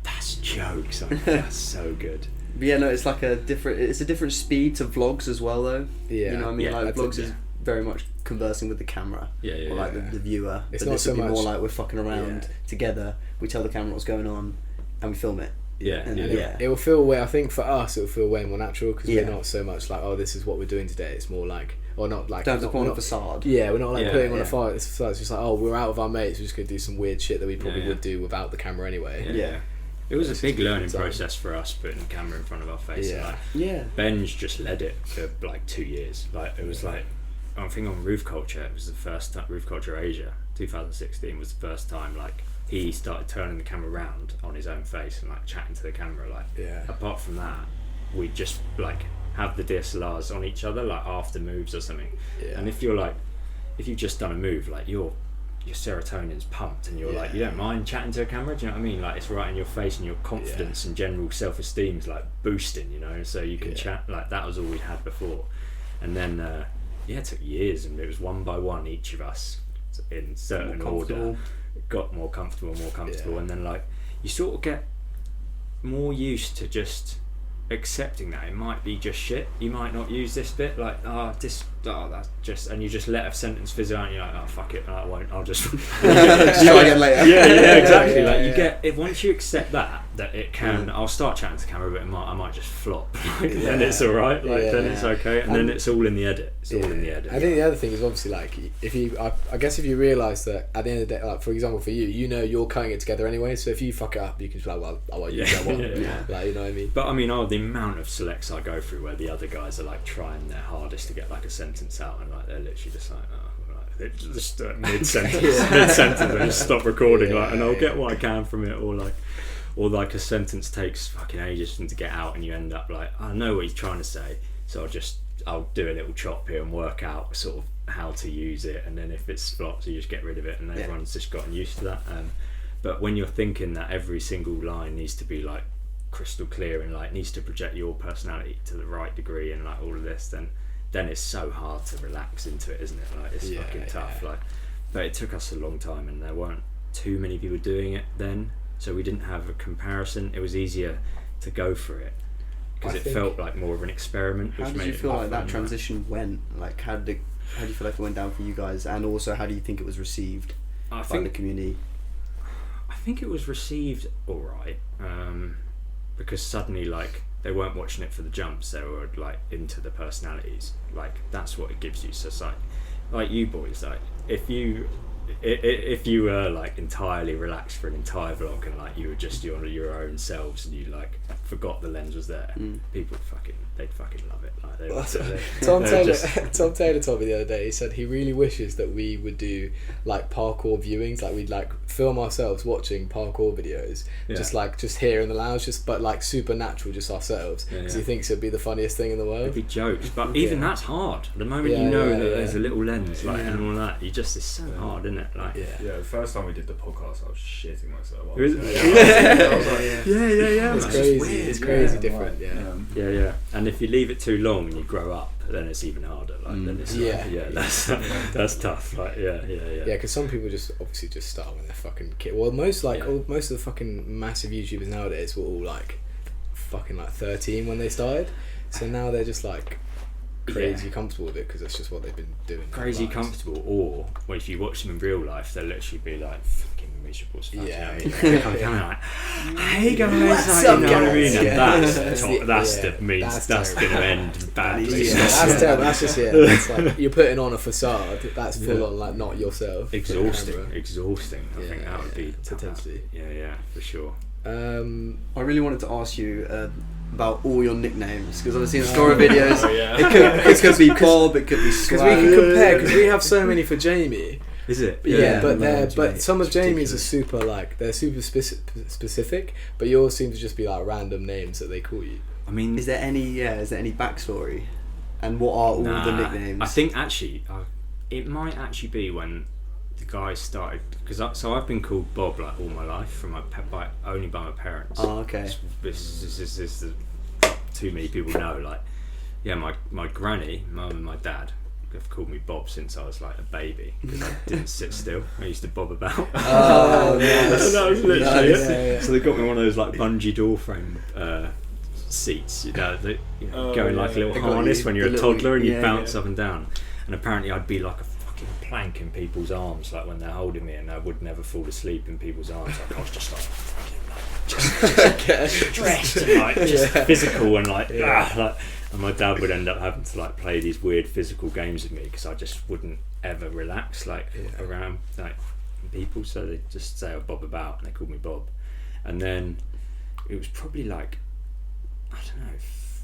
That's jokes. That's so good. But it's like a different speed to vlogs as well though. You know what I mean? Like vlogs is very much conversing with the camera or like the viewer. It's but not this so would be much more like we're fucking around together. We tell the camera what's going on and we film it. It will feel way. I think for us, it will feel way more natural because we're not so much like, oh, this is what we're doing today. It's more like, or not like. Don't have to put on a facade. Yeah, we're not like putting on a facade. It's just like, oh, we're out with our mates. We're just gonna do some weird shit that we probably would do without the camera anyway. It was a big learning process for us, putting the camera in front of our face. Benj just led it for like 2 years. Like it was like, I think on Roof Culture, it was the first time, Roof Culture Asia 2016 was the first time like he started turning the camera around on his own face and like chatting to the camera. Like apart from that, we just like have the DSLRs on each other like after moves or something. And if you've just done a move, like your serotonin's pumped and you're like, you don't mind chatting to a camera, do you know what I mean? Like it's right in your face and your confidence and general self-esteem's like boosting, you know, so you can chat. Like that was all we'd had before. And then it took years, and it was one by one each of us in certain order got more comfortable, and then like you sort of get more used to just accepting that it might be just shit, you might not use this bit, like that's just, and you just let a sentence fizzle out and you're like, oh fuck it, I won't, I'll just try again later. Exactly. You get it once you accept that it can I'll start chatting to the camera, but I might just flop. Then it's alright, then it's okay, and then it's all in the edit. I think the other thing is obviously like if you realise that at the end of the day, like for example for you know you're cutting it together anyway, so if you fuck it up you can just be like, well I won't use that one. Like, you know what I mean? But I mean the amount of selects I go through where the other guys are like trying their hardest to get like a sentence out, and like they're literally just like they just mid-sentence and just stop recording, and I'll get what I can from it, or like a sentence takes fucking ages to get out and you end up like, I know what he's trying to say, so I'll do a little chop here and work out sort of how to use it, and then if it's flops you just get rid of it, and everyone's just gotten used to that. But when you're thinking that every single line needs to be like crystal clear and like needs to project your personality to the right degree and like all of this, then it's so hard to relax into it, isn't it? Like it's fucking tough. Like, but it took us a long time, and there weren't too many people doing it then, so we didn't have a comparison. It was easier to go for it because it felt like more of an experiment. How did you feel like that transition went? Like how do you feel like it went down for you guys, and also how do you think it was received by the community? I think it was received alright, because suddenly like they weren't watching it for the jumps, they were like into the personalities. Like that's what it gives you. So it's like you boys, like if you were like entirely relaxed for an entire vlog and like you were just your own selves and you like forgot the lens was there, people they'd fucking love it. Like Tom Taylor told me the other day, he said he really wishes that we would do like parkour viewings, like we'd like film ourselves watching parkour videos, just here in the lounge, but like super natural, just ourselves, because he thinks it'd be the funniest thing in the world. It'd be jokes, but even that's hard. The moment you know that there's a little lens and all that, it's so hard, isn't it? Like the first time we did the podcast I was shitting myself. It's crazy different. And if you leave it too long and you grow up, then it's even harder. Like then it's that's tough. Like because some people just obviously just start when they're fucking kid. Well, most of the fucking massive YouTubers nowadays were all like fucking like 13 when they started, so now they're just like crazy comfortable with it because that's just what they've been doing. Crazy comfortable, or if you watch them in real life, they'll literally be like fucking miserable stuff. They come like, hey guys, what's up, you know what I mean? And that's going to end badly. That's terrible. That's just it. It's like you're putting on a facade that's full on like not yourself. Exhausting. I think that would be potentially. Yeah, for sure. I really wanted to ask you about all your nicknames, because I've seen the Storror videos. It could be Bob, it could be Swag. Because we can compare, because we have so many for Jamie. Is it? But some of Jamie's are super they're super specific, but yours seem to just be like random names that they call you. I mean, is there any backstory, and what are all the nicknames? I think actually it might actually be when the guys started, because I've been called Bob like all my life from only by my parents. Oh, okay. This is too many people know. Like, my granny, mum, and my dad have called me Bob since I was like a baby because I didn't sit still. I used to bob about. Oh, yes. That was literally it. So they got me one of those like bungee door frame seats, going like a little harness when you're a toddler and you bounce up and down. And apparently I'd be like a fucking plank in people's arms, like when they're holding me, and I would never fall asleep in people's arms. Like I was just like just stressed and like just physical and like and my dad would end up having to like play these weird physical games with me because I just wouldn't ever relax around like people, so they just say I bob about and they called me Bob. And then it was probably like, I don't know,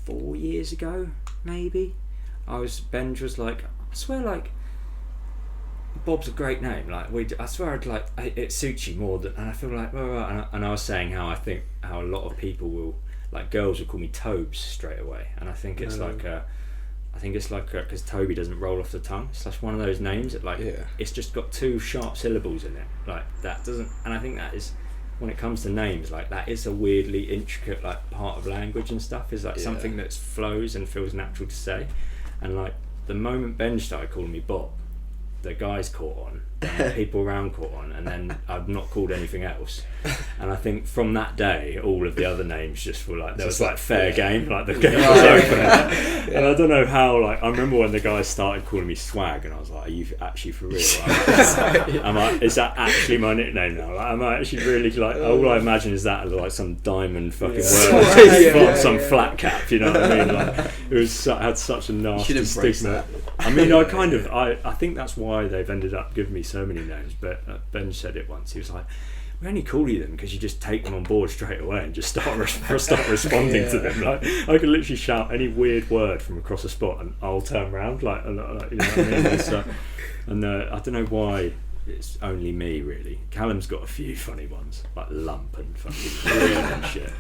4 years ago maybe. Benj was like, I swear, like, Bob's a great name. Like, I swear, it suits you more than. And I feel like, and I was saying how I think how a lot of people will, like, girls will call me Tobes straight away, and I think it's because Toby doesn't roll off the tongue. It's like one of those names that, like, it's just got 2 sharp syllables in it. Like, that doesn't, and I think that is, when it comes to names, like, that is a weirdly intricate, like, part of language and stuff. Is like something that flows and feels natural to say, and like the moment Ben started calling me Bob, the guys caught on, and people around caught on, and then I've not called anything else. And I think from that day, all of the other names just were like, there was like fair game, like the game was open. And I don't know how, like, I remember when the guys started calling me Swag, and I was like, are you actually for real? I'm like, is that actually my nickname now? Like, am I actually really, like, all I imagine is that as like some diamond fucking word, some flat cap, you know what I mean? Like, had such a nasty stigma. I mean, I think that's why they've ended up giving me so many names, but Ben said it once. He was like, we only call you them because you just take them on board straight away and just start responding to them. Like, I could literally shout any weird word from across a spot and I'll turn around, like, you know what I mean? And I don't know why it's only me, really. Callum's got a few funny ones, like lump and fucking green and shit.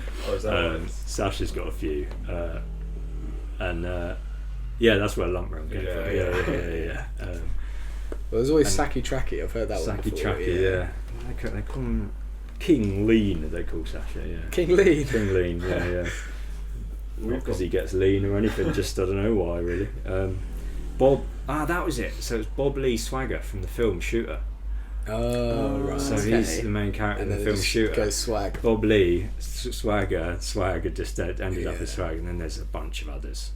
Sasha's got a few, yeah, that's where lump round came from. Yeah. Well, there's always Saki Tracky. I've heard that one before. Saki Tracky, yeah. They call him King Lean. They call Sasha, yeah. King Lean. King Lean, yeah. Not because he gets lean or anything. Just I don't know why, really. Bob. That was it. So it was Bob Lee Swagger from the film Shooter. Oh, right. So he's the main character in the film Shooter. Goes Swag. Bob Lee Swagger just ended up as Swag, and then there's a bunch of others.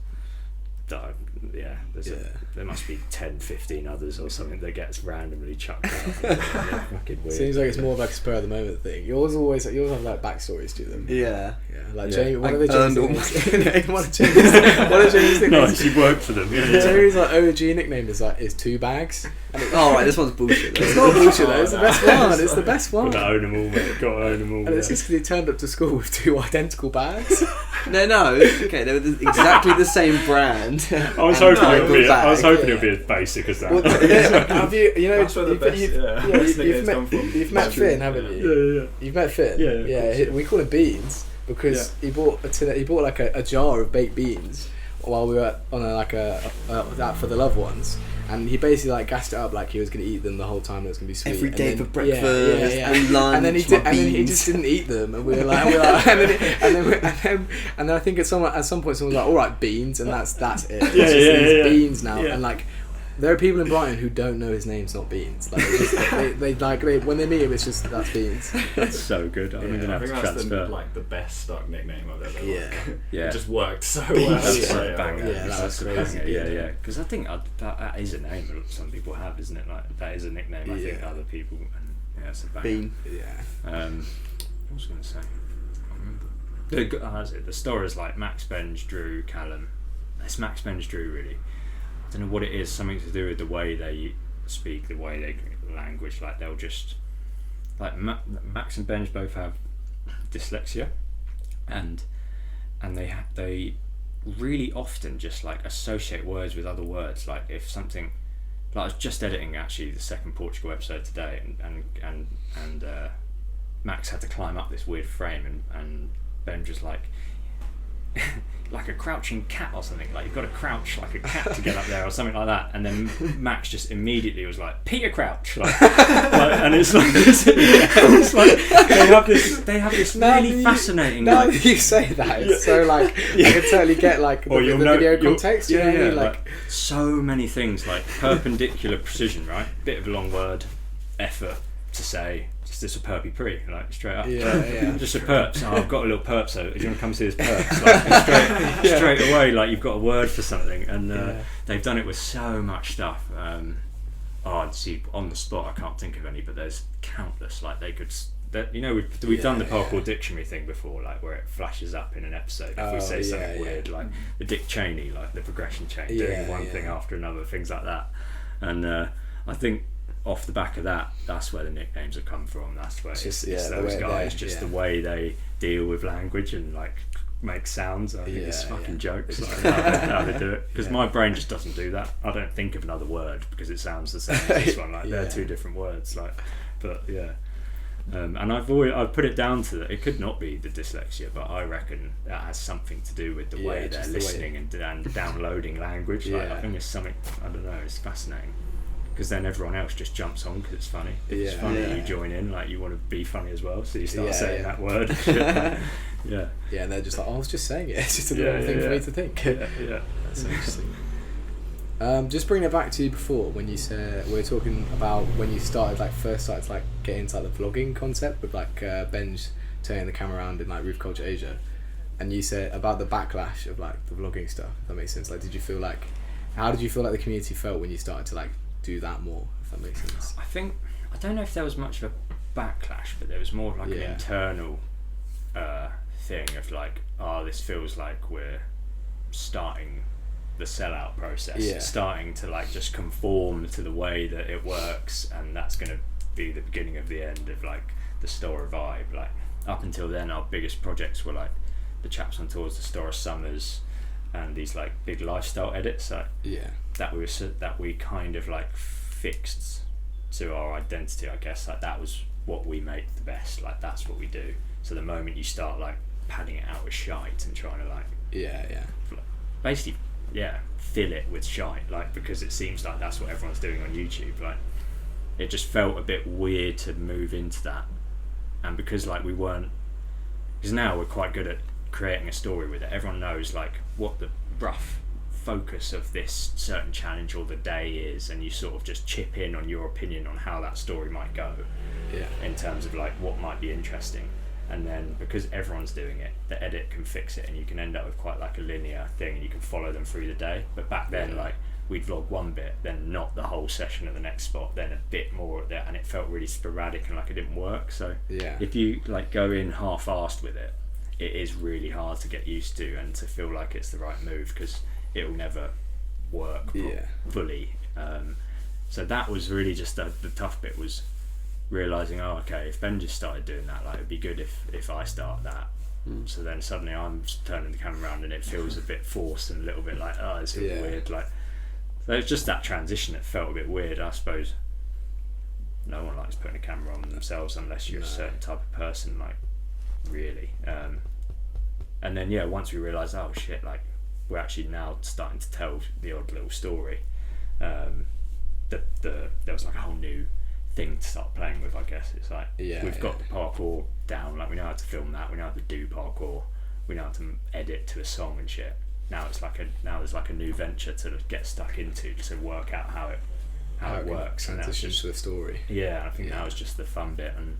There must be 10-15 others or something that gets randomly chucked out. Fucking weird. Seems like it's more of like a spur of the moment thing. You always have like backstories to them. Yeah. Like Jamie, one of Jamie's nicknames. No, she worked for them. Jamie's like OG nickname is 2 bags. Right, this one's bullshit though. It's not bullshit though, it's the best one. It's the best one. Gotta own them all, mate. Gotta own them all. And it's just because he turned up to school with 2 identical bags. No, okay, they were exactly the same brand. I was hoping it would be as basic as that. Well, have you know, that's where the best, you've met Finn, haven't you? Yeah. You've met Finn? Yeah. We call him Beans because he bought like a jar of baked beans while we were on that for the loved ones. And he basically like gassed it up like he was going to eat them the whole time. It was going to be sweet every day for breakfast and lunch. And then he just didn't eat them, and we were like, and then I think at some point someone was like, all right, beans, and that's it. It's Beans now, and like there are people in Brighton who don't know his name's not Beans. Like they when they meet him, it's just that's Beans. That's so good. I'm going to have to transfer. That's the best stock nickname I've ever. It just worked so well. That's so banger. That's crazy. Yeah. Because I think that is a name that some people have, isn't it? Like that is a nickname. I think other people. And it's a banger. Bean. Yeah. What was I going to say? I can't remember. The Storror's like Max, Benj, Drew, Callum. It's Max, Benj, Drew, really. I don't know what it is, something to do with the way they speak, the way they language, like they'll just like Max and Benj both have dyslexia, and they really often just like associate words with other words. Like if something, like I was just editing actually the second Portugal episode today, and Max had to climb up this weird frame, and Benj was like like a crouching cat or something, like you've got to crouch like a cat to get up there or something like that, and then Max just immediately was like Peter Crouch, and it's like they have this really fascinating. Now that you say that, it's so like I can totally get like the video context. You know what I mean? Like so many things, like perpendicular precision, right? Bit of a long word, effort to say. Just a perpy pre, like straight up. Just a perps. Oh, I've got a little perp. So do you want to come see this perps? Like, straight away, like you've got a word for something, and they've done it with so much stuff. See, on the spot, I can't think of any, but there's countless. Like they could, we've done the parkour dictionary thing before, like where it flashes up in an episode if we say something weird, like the Dick Cheney, like the progression chain, doing one thing after another, things like that. And I think off the back of that, that's where the nicknames have come from. That's where it's those guys, just the way they deal with language and like make sounds. I think it's fucking jokes like how they do it, because my brain just doesn't do that. I don't think of another word because it sounds the same as this one. Like they're two different words. Like, but yeah. And I've put it down to that. It could not be the dyslexia, but I reckon that has something to do with the way they're listening and downloading language. Like, I think it's something, I don't know, it's fascinating. Because then everyone else just jumps on because it's funny. It's funny, you join in, like you want to be funny as well, so you start saying that word. Yeah, and they're just like, I was just saying it. It's just a normal thing for me to think. That's so interesting. Just bringing it back to you before, when you said, we were talking about when you first started to like get into like the vlogging concept with like Benj turning the camera around in like Roof Culture Asia, and you said about the backlash of like the vlogging stuff. If that makes sense. Like, how did you feel like the community felt when you started to like do that more? If that makes sense. I don't know if there was much of a backlash, but there was more of like an internal thing of like, this feels like we're starting the sellout process, starting to like just conform to the way that it works, and that's going to be the beginning of the end of like the Storror vibe. Like, up until then, our biggest projects were like the Chaps on Tours, the Storror Summers, and these like big lifestyle edits that we kind of like fixed to our identity, I guess. Like, that was what we make the best, like that's what we do. So the moment you start like padding it out with shite and trying to like basically fill it with shite, like, because it seems like that's what everyone's doing on YouTube, like it just felt a bit weird to move into that. And because like because now we're quite good at creating a story with it, everyone knows like what the rough focus of this certain challenge or the day is, and you sort of just chip in on your opinion on how that story might go in terms of like what might be interesting. And then because everyone's doing it, the edit can fix it, and you can end up with quite like a linear thing, and you can follow them through the day. But back then, like, we'd vlog one bit, then not the whole session at the next spot, then a bit more of that, and it felt really sporadic and like it didn't work. So if you like go in half-assed with it, it is really hard to get used to and to feel like it's the right move, because it'll never work fully. So that was really just the tough bit, was realising, if Ben just started doing that, like it'd be good if I start that. So then suddenly I'm turning the camera around and it feels a bit forced and a little bit like, it's a bit weird. Like, so it's just that transition that felt a bit weird. I suppose no one likes putting a camera on themselves unless you're a certain type of person, like, really. And then once we realised, like we're actually now starting to tell the odd little story, there was like a whole new thing to start playing with, I guess. It's like we've got the parkour down, like we know how to film that, we know how to do parkour, we know how to edit to a song and shit. Now there's like a new venture to get stuck into, to work out how it works, transitions to a story. I think that was just the fun bit. And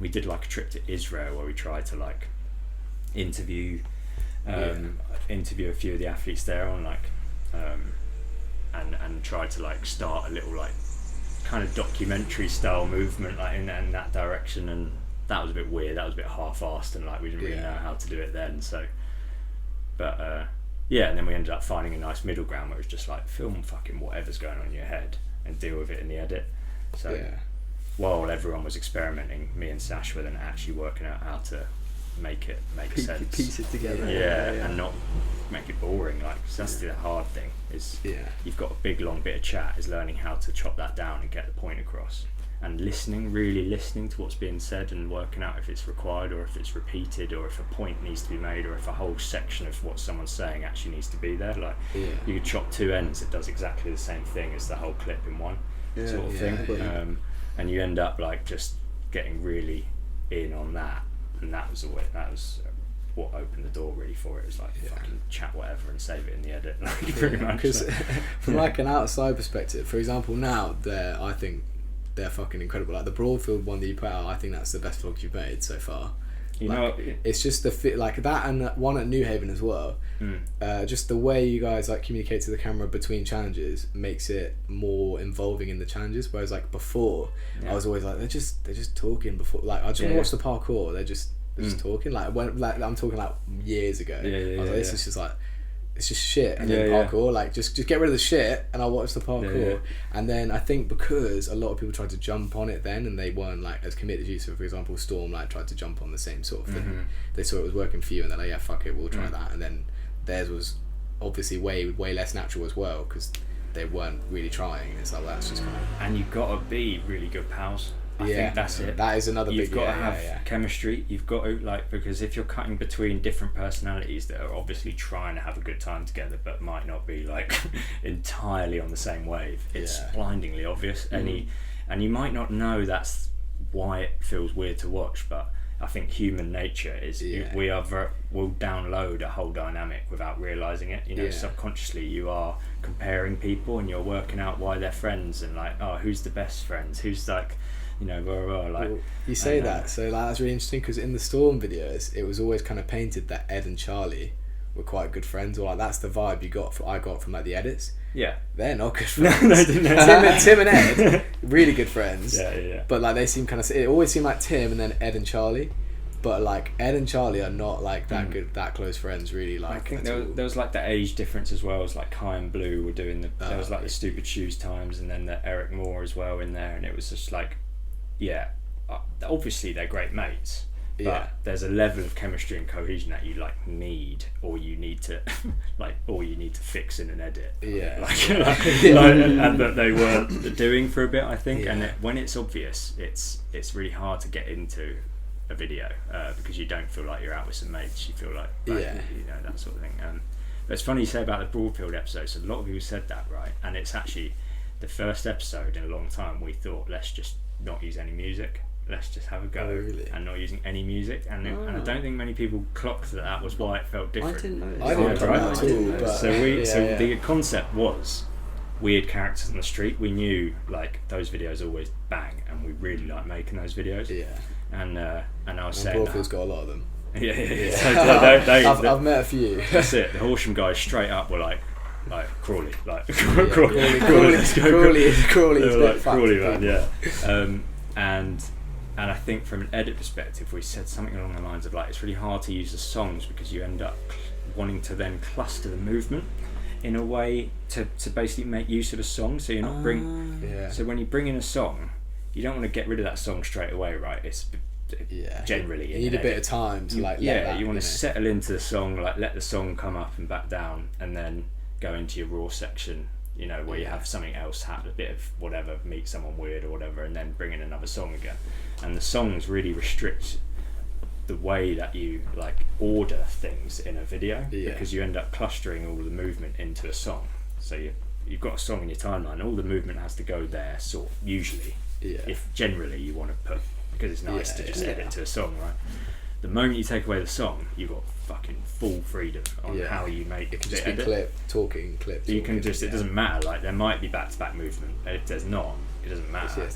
we did like a trip to Israel where we tried to like interview a few of the athletes there on like and try to like start a little like kind of documentary style movement like in that direction. And that was a bit weird, that was a bit half-assed, and like we didn't really know how to do it then. So but and then we ended up finding a nice middle ground where it's just like film fucking whatever's going on in your head and deal with it in the edit. So while everyone was experimenting, me and Sash were then actually working out how to make sense, piece it together, and not make it boring. Like, so that's the hard thing, is you've got a big long bit of chat, is learning how to chop that down and get the point across, and really listening to what's being said and working out if it's required or if it's repeated or if a point needs to be made or if a whole section of what someone's saying actually needs to be there. Like, you could chop two ends, it does exactly the same thing as the whole clip in one sort of thing. And you end up like just getting really in on that. And that was what opened the door really for it. It was like fucking chat whatever and save it in the edit, like, pretty much. Because from like an outside perspective, for example, now I think they're fucking incredible. Like the Broadfield one that you put out, I think that's the best vlog you've made so far. You know, it's just the fit, like that, and one at New Haven as well. Just the way you guys like communicate to the camera between challenges makes it more involving in the challenges. Whereas like before, I was always like they're just talking before. Like I just want to watch the parkour. They're just talking. Like when I'm talking like years ago. I was like, this is just like it's just shit, and then parkour. Like just get rid of the shit, and I'll watch the parkour. And then I think because a lot of people tried to jump on it then, and they weren't like as committed as you. So for example, Storm like tried to jump on the same sort of thing. They saw it was working for you, and they're like, yeah, fuck it, we'll try that. And then theirs was obviously way less natural as well, because they weren't really trying. It's like, that's just kind of... And you've got to be really good pals. I think that's it. That is another You've big... got to have chemistry. You've got to, like, because if you're cutting between different personalities that are obviously trying to have a good time together but might not be, like, entirely on the same wave, it's blindingly obvious. And you might not know that's why it feels weird to watch, but I think human nature is we'll download a whole dynamic without realising it. You know, subconsciously you are comparing people and you're working out why they're friends and like, oh, who's the best friends? Who's like... You know, blah, blah, blah, like, well, you say that, so like, that's really interesting, because in the Storm videos it was always kind of painted that Ed and Charlie were quite good friends, or like that's the vibe I got from like the edits. They're not good friends. No, Tim and Ed, really good friends. Yeah. But like they seem kind of, it always seemed like Tim and then Ed and Charlie, but like Ed and Charlie are not like that good, that close friends really. Like, I think there was like the age difference as well. It was like Kai and Blue were doing there was like the Stupid Shoes times, and then the Eric Moore as well in there, and it was just like, obviously they're great mates, but there's a level of chemistry and cohesion that you like need, or you need to fix in an edit. And that they weren't doing for a bit, I think. And when it's obvious, it's really hard to get into a video because you don't feel like you're out with some mates. You feel like you know, that sort of thing. But it's funny you say about the Broadfield episodes. A lot of people said that, right? And it's actually the first episode in a long time. We thought, let's just not use any music, let's just have a go, and not using any music, and I don't think many people clocked that was why it felt different. I didn't know. I didn't know at all. So the concept was weird characters on the street. We knew like those videos always bang, and we really like making those videos. And I was saying Broadfield's got a lot of them. So I've met a few. That's it. The Horsham guys straight up were like Crawley, Crawley man, and I think from an edit perspective, we said something along the lines of like, it's really hard to use the songs because you end up wanting to then cluster the movement in a way to basically make use of a song. So you're not so when you bring in a song, you don't want to get rid of that song straight away, right? It's generally you need a bit of time to you want to settle into the song, like let the song come up and back down, and then go into your raw section, you know, where you have something else happen, a bit of whatever, meet someone weird or whatever, and then bring in another song again. And the songs really restrict the way that you like order things in a video, because you end up clustering all the movement into a song. So you've got a song in your timeline, all the movement has to go there, usually. If generally you want to put, because it's nice to just edit to a song, right? The moment you take away the song, you've got fucking full freedom on how you make it. Can just be clip. You can just, it doesn't matter, like there might be back-to-back movement, but if there's not, it doesn't matter.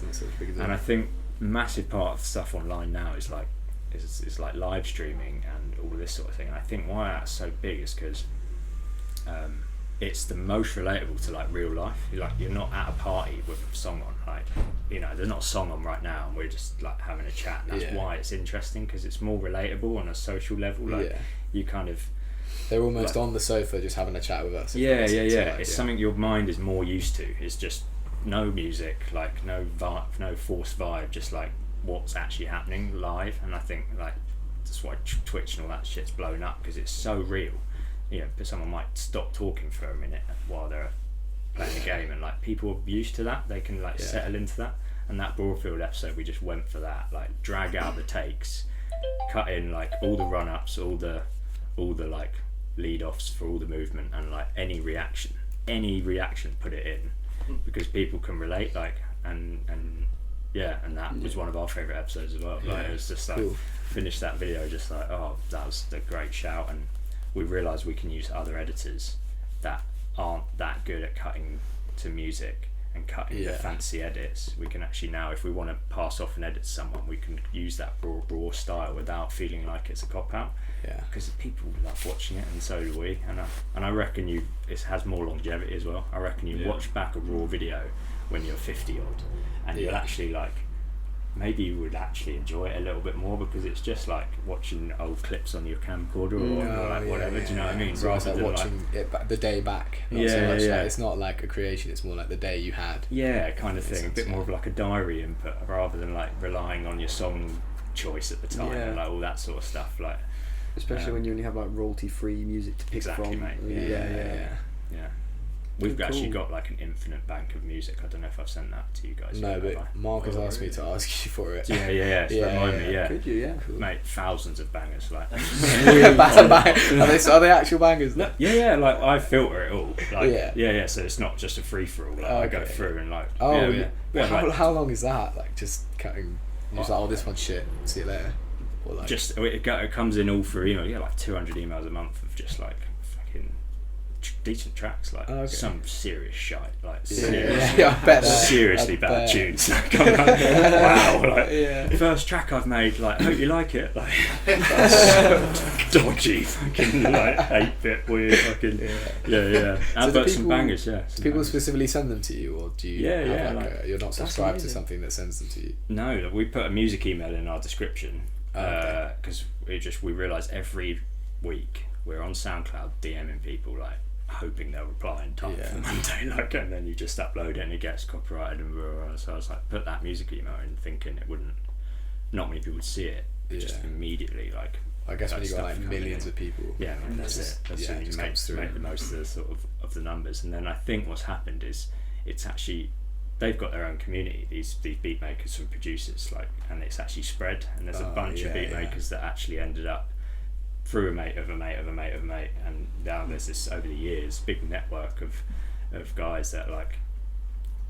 And I think a massive part of stuff online now is like live streaming and all this sort of thing. And I think why that's so big is because it's the most relatable to like real life. You're not at a party with a song on, like, you know, there's not a song on right now and we're just like having a chat. And that's why it's interesting, because it's more relatable on a social level. Like you kind of, they're almost like, on the sofa just having a chat with us. It's something your mind is more used to. It's just no music, like no forced vibe, just like what's actually happening live. And I think like that's why Twitch and all that shit's blown up, because it's so real. You know, but someone might stop talking for a minute while they're playing a game, and like people are used to that. They can like settle into that. And that Broadfield episode, we just went for that. Like drag out the takes, cut in like all the run-ups, all the like lead-offs for all the movement, and like any reaction, put it in, because people can relate. Like and that was one of our favourite episodes as well. Like it was just like finished that video just like, oh, that was a great shout. And we realised we can use other editors that aren't that good at cutting to music and cutting the fancy edits. We can actually now, if we want to pass off an edit to someone, we can use that raw style without feeling like it's a cop-out. Because people love watching it, and so do we. And I reckon it has more longevity as well. I reckon you watch back a raw video when you're 50 odd, and you'll actually like maybe you would actually enjoy it a little bit more, because it's just like watching old clips on your camcorder or like whatever. Do you know what I mean? So Rather it's like than watching it the day back. Not so much like, it's not like a creation. It's more like the day you had. Yeah, kind of thing. A bit more of like a diary input rather than like relying on your song choice at the time and like all that sort of stuff. Like, especially when you only have like royalty-free music to pick from. Mate. Yeah. We've actually got like an infinite bank of music. I don't know if I've sent that to you guys. No, but Mark has asked me to ask you for it. Yeah. Remind me. Yeah. Could you? Yeah. Cool. Mate, thousands of bangers. Like, are they actual bangers? No, yeah. Like I filter it all. Like, yeah. So it's not just a free for all. Like I go through and like. How long is that? Like just cutting. Just like, this one's shit. See you later. Or like, just it comes in all through email. Yeah, like 200 emails a month of just like fucking decent tracks, like some serious shite, like seriously bad tunes. Like, wow, like first track I've made, like hope you like it, like dodgy, fucking like 8-bit weird, fucking So but some bangers, Do people specifically send them to you, or do you have like you're not subscribed to something that sends them to you? No, we put a music email in our description because we realise every week we're on SoundCloud DMing people like hoping they'll reply in time for Monday, like, and then you just upload it and it gets copyrighted and blah, blah, blah. So I was like, put that music email in, thinking not many people would see it, just immediately, like, I guess when you got like millions of people, that's it. That's when you make the most of the sort of the numbers. And then I think what's happened is it's actually they've got their own community, these beat makers and producers, like, and it's actually spread, and there's a bunch of beat makers that actually ended up through a mate of a mate of a mate of a mate, and now there's this, over the years, big network of guys that like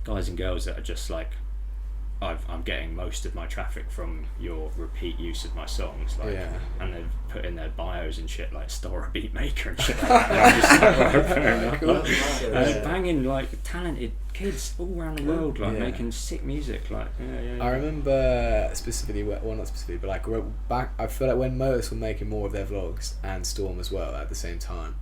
guys and girls that are just like, I'm getting most of my traffic from your repeat use of my songs, like, and they've put in their bios and shit like Storror beat maker and shit like that. And I'm just like, fair enough. And banging like talented kids all around the world, like making sick music, like I remember specifically, well not specifically, but like back, I feel like when Motus were making more of their vlogs, and Storm as well at the same time,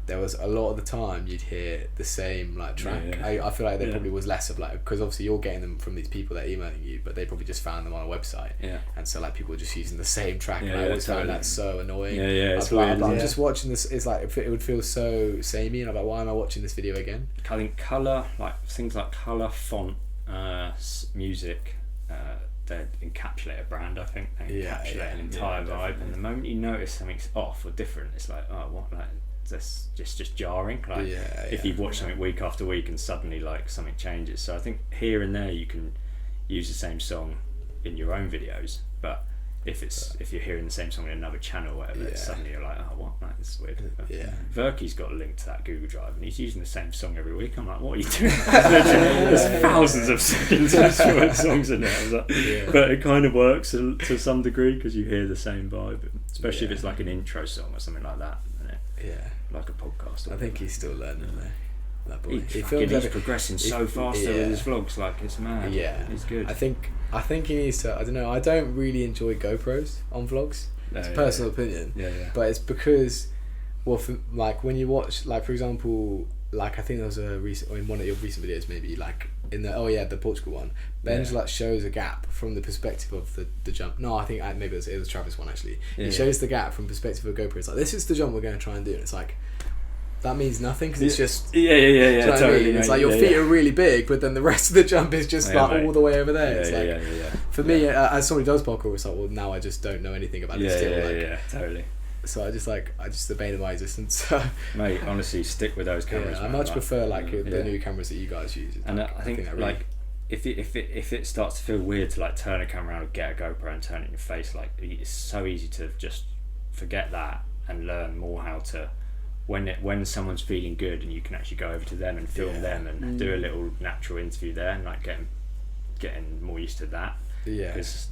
there was a lot of the time you'd hear the same like track. I feel like there probably was less of like, because obviously you're getting them from these people that are emailing you, but they probably just found them on a website, and so like people were just using the same track, and I always found that so annoying. It's weird. I'm just watching this, it's like it would feel so samey, and I'm like, why am I watching this video again? I think colour, like things like colour, font, music, they encapsulate a brand. I think they encapsulate an entire vibe, and the moment you notice something's off or different, it's like, oh, what, like, that's just jarring. Like, if you've watched something week after week and suddenly like something changes. So I think here and there you can use the same song in your own videos, but if you're hearing the same song in another channel or whatever, it's suddenly you're like, oh, what, like, this is weird. But Verky's got a link to that Google Drive and he's using the same song every week. I'm like, what are you doing? There's thousands of seconds of short songs in there. I was like, but it kind of works to some degree because you hear the same vibe, especially if it's like an intro song or something like that. Like a podcast. I think he's still learning though. That boy. He's progressing so fast with his vlogs, like it's mad. He's good. I think he needs to. I don't know. I don't really enjoy GoPros on vlogs. It's a personal opinion. But it's because, well, for, like when you watch, like for example, like I think there was a recent, or in one of your recent videos, maybe like in the the Portugal one, Benj like shows a gap from the perspective of the jump. No, I think maybe it was Travis one actually. He shows the gap from perspective of GoPro. It's like, this is the jump we're going to try and do, and it's like, that means nothing because it's just totally. I mean? It's like your feet are really big, but then the rest of the jump is just like all the way over there. It's like for me, as somebody who does parkour, it's like, well, now I just don't know anything about this still. Totally. So I just debate my existence. Mate, honestly, stick with those cameras. I much prefer like the new cameras that you guys use. And like, I think really, like if it starts to feel weird to like turn a camera around and get a GoPro and turn it in your face, like it's so easy to just forget that and learn more how to, when someone's feeling good and you can actually go over to them and film them and do a little natural interview there, and like getting more used to that, because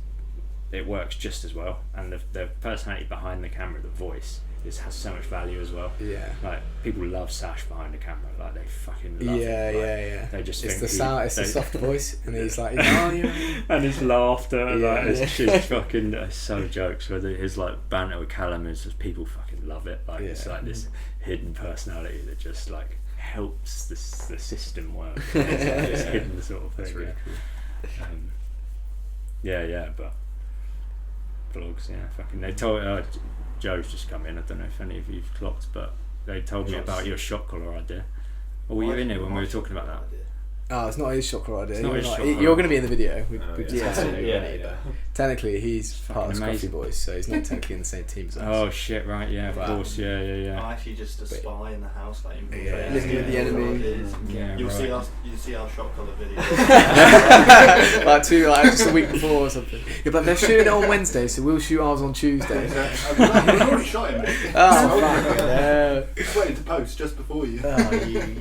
it works just as well, and the personality behind the camera, the voice, has so much value as well. Like people love Sash behind the camera, like they fucking love it. They just think it's the soft voice, and he's like, and his laughter, like it's just fucking so jokes. Whether his like banter with Callum is just, people fucking love it. Like it's like this hidden personality that just like helps the system work. It's like this hidden sort of thing. That's really cool. but vlogs, fucking. They told Joe's just come in. I don't know if any of you've clocked, but they told me about your shot collar idea. Or were you in here when we were talking about that? Oh, it's not his shot collar idea. You're going to be in the video. We've discussed it already, but technically he's part of the Coffee Boys, so he's not technically in the same team as us. Oh shit! Right, yeah, of course, yeah. I'm actually just a spy in the house, like living with the enemy. You'll see our shot collar video. like just a week before or something. Yeah, but they're shooting it on Wednesday, so we'll shoot ours on Tuesday. We've already shot it, mate. Oh, fuck no. Just waiting to post just before you. Are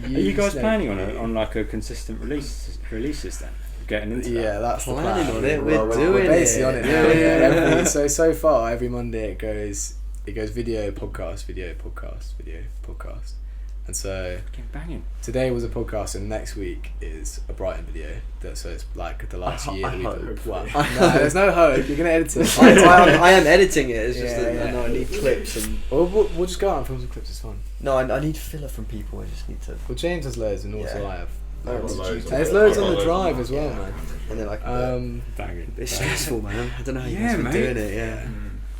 you guys planning on like a consistent releases then? Getting into that? Yeah, that's planning the plan. on it. We're doing it. Basically on it now. So far every Monday it goes video podcast, and so banging. Today was a podcast, and next week is a Brighton video. So it's like the last year. There's no hope. You're gonna edit it. I am editing it. It's just that I need clips and. We'll just go out and film some clips. It's fun. No, I need filler from people. I just need to. Well, James has loads, and also I have. There's loads on the drive as well, man. And then banging. It's stressful, man. I don't know how you guys been doing it. Yeah.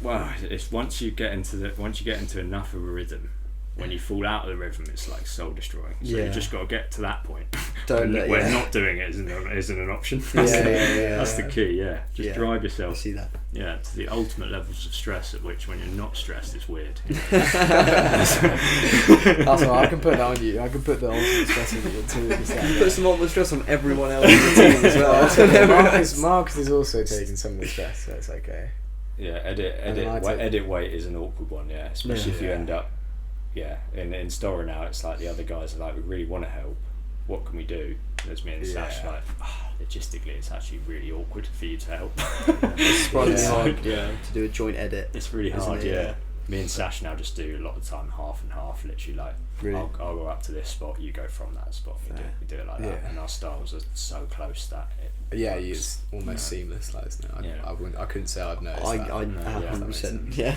Well, it's once you get into enough of a rhythm. When you fall out of the rhythm, it's like soul destroying. So you just got to get to that point. Where not doing it isn't an option. That's the key. Yeah, just drive yourself. I see that. Yeah, to the ultimate levels of stress at which, when you're not stressed, it's weird. That's right. I can put that on you. I can put the ultimate stress on you too. Put some ultimate stress on everyone else in the team as well. Marcus is also taking some of the stress, so it's okay. Yeah, edit weight is an awkward one. Yeah, especially if you end up. Yeah, in Storror now, it's like the other guys are like, we really want to help. What can we do? There's me and Sash like, logistically, it's actually really awkward for you to help. It's surprisingly hard to do a joint edit. It's really hard, Me and Sash now just do a lot of the time half and half, literally like, really? I'll go up to this spot, you go from that spot. We do it like that, and our styles are so close that it's almost seamless. Like, isn't it? I couldn't say I've noticed that. I 100%. Yeah.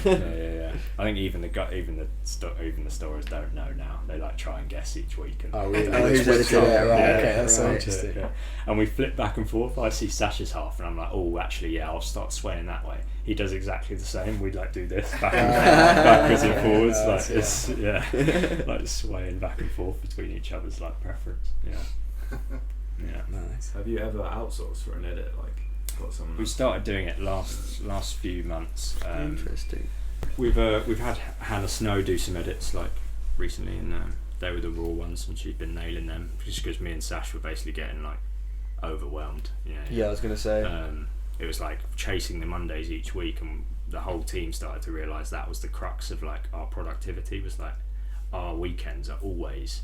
I think even the storers don't know now. They like try and guess each week. And really? Who's editing? Okay, that's so interesting. Yeah. And we flip back and forth. I see Sash's half, and I'm like, I'll start swaying that way. He does exactly the same. We like do this backwards and forwards, like swaying back and forth between each other's like preference. Yeah, nice. Have you ever outsourced for an edit? Like, got someone? We started doing it last few months. Interesting. We've had Hannah Snow do some edits like recently, and they were the raw ones, and she'd been nailing them just because me and Sash were basically getting like overwhelmed. Yeah, I was gonna say. It was like chasing the Mondays each week, and the whole team started to realise that was the crux of like our productivity. Was like our weekends are always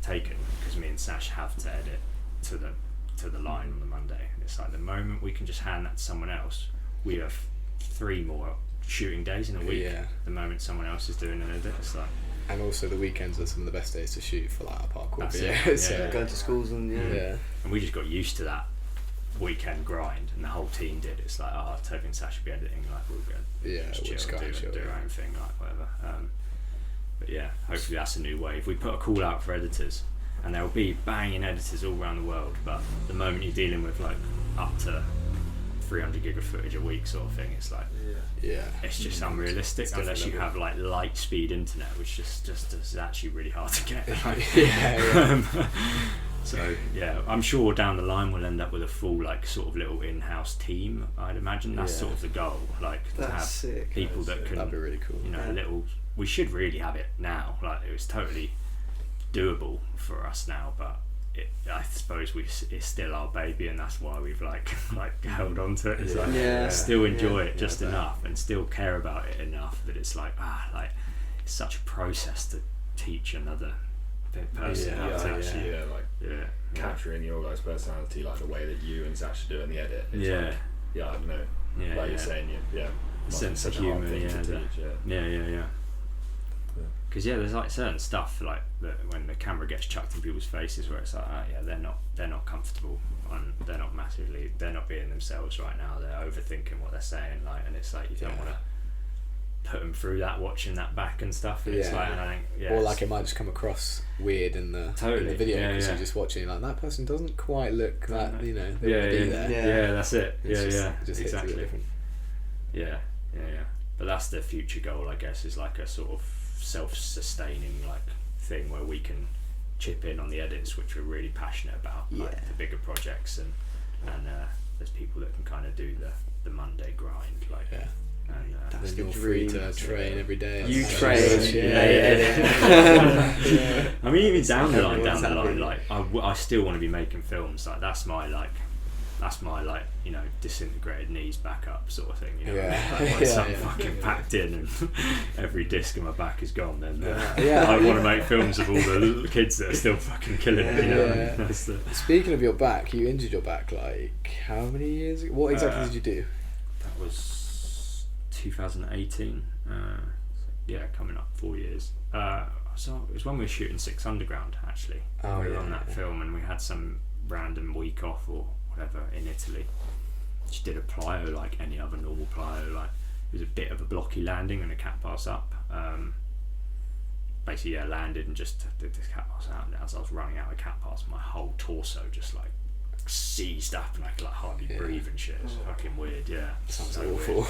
taken because me and Sash have to edit to the line on the Monday. And it's like the moment we can just hand that to someone else, we have 3 more shooting days in a week. The moment someone else is doing an edit, it's like. And also the weekends are some of the best days to shoot for like our parkour videos. Going to schools and and we just got used to that weekend grind, and the whole team did. It's like, Toby and Sash will be editing, like we'll go just chill, do our own thing, like whatever. But hopefully that's a new wave. We put a call out for editors, and there'll be banging editors all around the world, but the moment you're dealing with like up to 300 gig of footage a week sort of thing, it's like it's just unrealistic unless you have like light speed internet, which just is actually really hard to get. So I'm sure down the line we'll end up with a full like sort of little in-house team. I'd imagine that's sort of the goal, like to have people that can. That'd be really cool. Little. We should really have it now. Like it was totally doable for us now, but I suppose it's still our baby, and that's why we've like held on to it. It's still enjoy it just enough, and still care about it enough that it's like it's such a process to teach another person how to actually capturing your guys' personality, like the way that you and Sash are doing the edit. It's I don't know. Like you're saying, sense of humour. Because there's like certain stuff like that when the camera gets chucked in people's faces where it's like they're not comfortable, and they're not being themselves right now. They're overthinking what they're saying, like, and it's like you don't want to put them through that, watching that back and stuff. And it's like, and I think, or like it might just come across weird in the video because you're just watching like that person doesn't quite look that they want to be there. Yeah, that's it. It just exactly. Different. Yeah. But that's the future goal, I guess, is like a sort of self-sustaining like thing where we can chip in on the edits, which we're really passionate about, like the bigger projects, and there's people that can kind of do the Monday grind, like. Yeah. And that's then you're free to train every day. You train. Yeah. I mean, even down the line, like I still want to be making films. Like that's my disintegrated knees back up sort of thing. You know, once I'm fucking packed in and every disc in my back is gone, then I want to make films of all the kids that are still fucking killing it. You know. That's Speaking of your back, you injured your back like how many years ago? What exactly did you do? That was 2018, coming up 4 years. So it was when we were shooting Six Underground, actually. We were on that film, and we had some random week off or whatever in Italy. Just did a plyo like any other normal plyo. Like it was a bit of a blocky landing and a cat pass up. Basically, landed and just did this cat pass out. And as I was running out of cat pass, my whole torso just like seized up and I could like hardly breathe and shit. It was fucking weird. Sounds so awful.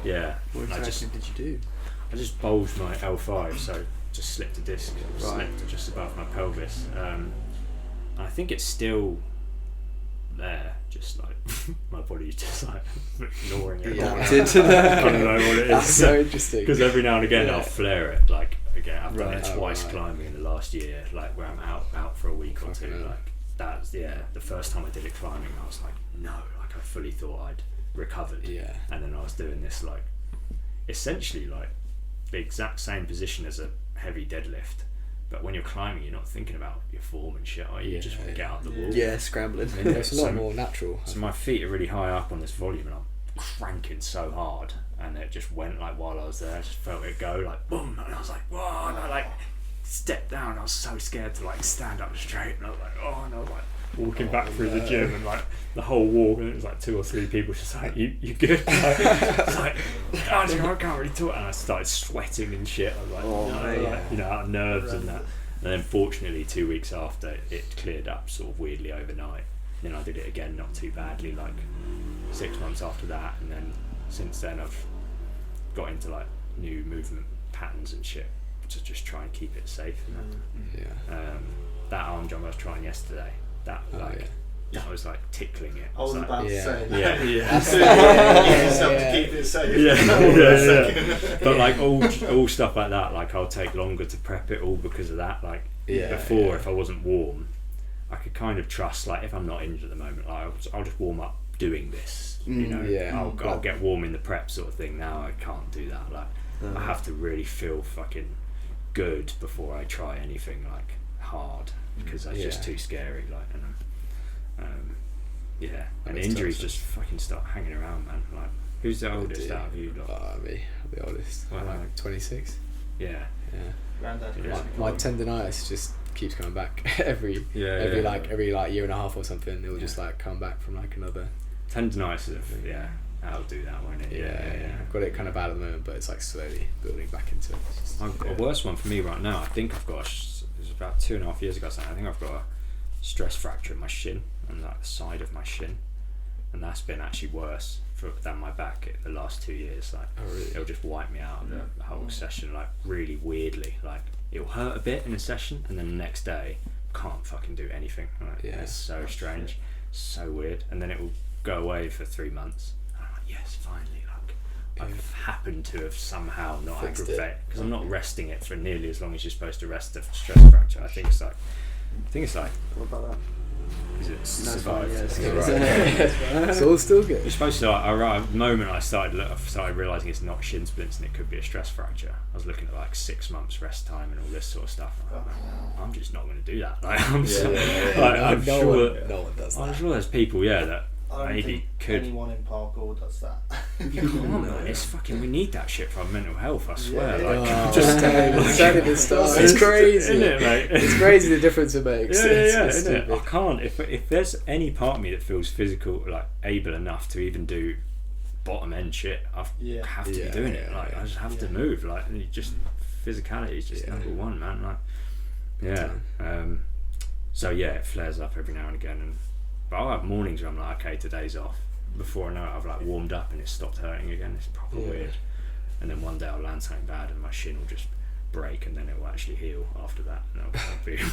Yeah. What exactly did you do? I just bulged my L5, so just slipped a disc, slipped just above my pelvis. And I think it's still there, just like my body's just like ignoring it. I don't know what it is. That's so interesting. Because every now and again I'll flare it. Like again, I've done it twice climbing in the last year. Like where I'm out for a week or two. Like that's the first time I did it climbing, I was like, no, like I fully thought I'd recovered. Yeah. And then I was doing this like essentially like the exact same position as a heavy deadlift. But when you're climbing, you're not thinking about your form and shit. You just want to get out the wall. Yeah, scrambling. It's a lot more natural. So my feet are really high up on this volume, and I'm cranking so hard, and it just went like while I was there. I just felt it go like boom, and I was like, whoa! And I like stepped down. I was so scared to like stand up straight, and I was like, oh, and I was like walking back through the gym, and like the whole walk, and it was like 2 or 3 people just like, you good? It's like, I can't really talk, and I started sweating and shit. I was like, out of nerves and that. And then fortunately 2 weeks after, it cleared up sort of weirdly overnight. Then I did it again, not too badly, like 6 months after that, and then since then I've got into like new movement patterns and shit to just try and keep it safe. That arm jump I was trying yesterday, that was like tickling it. I was about to say that. To keep it safe. But like all stuff like that, like I'll take longer to prep it all because of that. Like before, if I wasn't warm, I could kind of trust, like if I'm not injured at the moment, like I'll just warm up doing this. I'll get warm in the prep sort of thing. Now I can't do that. Like I have to really feel fucking good before I try anything like hard, because that's just too scary. Like and injuries just fucking start hanging around, man. Like who's the oldest out of you? Like, me, I'm the oldest. I'm like 26. Yeah. My tendonitis just keeps coming back every year and a half or something. It will just like come back from like another tendonitis. I'll do that, won't it? I've got it kind of bad at the moment, but it's like slowly building back into it. I've got a worse one for me right now. I think I've got it was about 2.5 years ago or something. I think I've got a stress fracture in my shin and like the side of my shin, and that's been actually worse than my back the last 2 years. Like it'll just wipe me out of the whole session, like really weirdly. Like it'll hurt a bit in a session, and then the next day can't fucking do anything. Like, it's so strange, so weird. And then it will go away for 3 months. And I'm like, yes, finally. Like I've happened to have somehow not aggravated, because I'm not resting it for nearly as long as you're supposed to rest a stress fracture. I think it's like. What about that? Is it survived? It's all still good. You're supposed to. The moment I started realising it's not shin splints and it could be a stress fracture, I was looking at like 6 months rest time and all this sort of stuff. I'm just not going to do that. Like I'm sure there's people that maybe could. Anyone in parkour does that. You can't, man. It's fucking. We need that shit for our mental health. I swear. It's crazy, isn't it, mate? It's crazy the difference it makes. Isn't it? I can't. If there's any part of me that feels physical, like able enough to even do bottom end shit. I have to be doing it. Like I just have to move. Like and you just physicality is just number one, man. Like so it flares up every now and again. But I'll have mornings where I'm like, okay, today's off. Before I know it, I've like warmed up and it's stopped hurting again. It's proper weird. And then one day I'll land something bad and my shin will just break, and then it will actually heal after that. And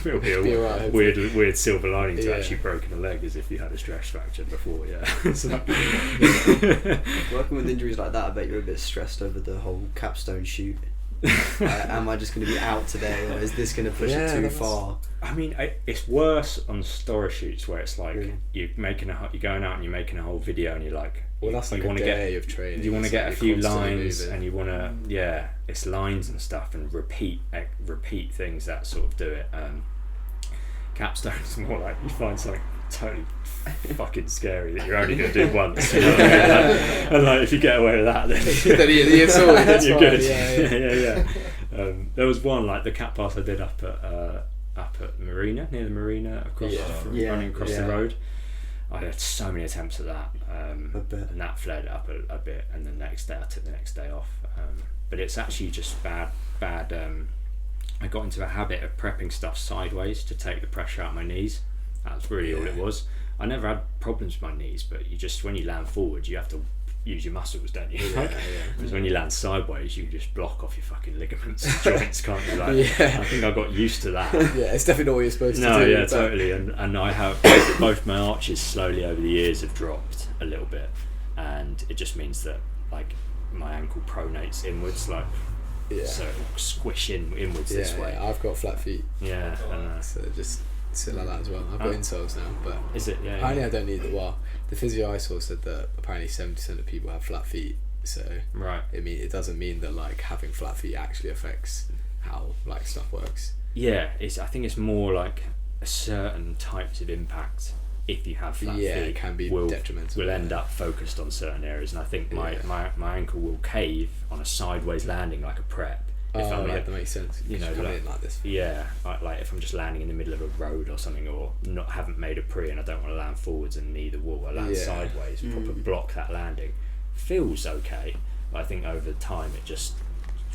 it'll be a right, weird silver lining to actually broken a leg, as if you had a stress fracture before. Working with injuries like that, I bet you're a bit stressed over the whole capstone shoot. Am I just going to be out today, or is this going to push it too far? I mean, it's worse on Storror shoots where it's like you're going out and you're making a whole video and you're like, well, that's like a day of training. You want to get a few lines and you want to, it's lines and stuff and repeat things that sort of do it. Capstone's more like you find something totally fucking scary that you're only going to do once. You know what I mean? And like if you get away with that, then you're sorted. That's you're fine. good. Yeah. There was one like the cap pass I did up at Marina, near the Marina, running across the road. I had so many attempts at that, and that flared up a bit. And the next day I took the next day off. But it's actually just bad. I got into a habit of prepping stuff sideways to take the pressure out of my knees. That's really all it was. I never had problems with my knees, but you just, when you land forward, you have to use your muscles, don't you? Because when you land sideways, you just block off your fucking ligaments and joints, can't you? Like, I think I got used to that. Yeah, it's definitely not what you're supposed to do. No, yeah, totally. And I have both my arches slowly over the years have dropped a little bit, and it just means that like my ankle pronates inwards, like so it will squish inwards this way. I've got flat feet. Yeah, and so just sit like that as well. I've got insoles now, but is it? Yeah. Apparently, I don't need the the physio I saw said that apparently 70% of people have flat feet. So it doesn't mean that like having flat feet actually affects how like stuff works. Yeah, I think it's more like a certain types of impact. If you have flat feet, it can be detrimental. Will end up focused on certain areas, and I think my ankle will cave on a sideways landing like a prep. If I'm that makes sense. You know, like this. Yeah, like if I'm just landing in the middle of a road or something, or haven't made a pre and I don't want to land forwards and neither will I land sideways, proper block that landing. Feels okay, but I think over time it just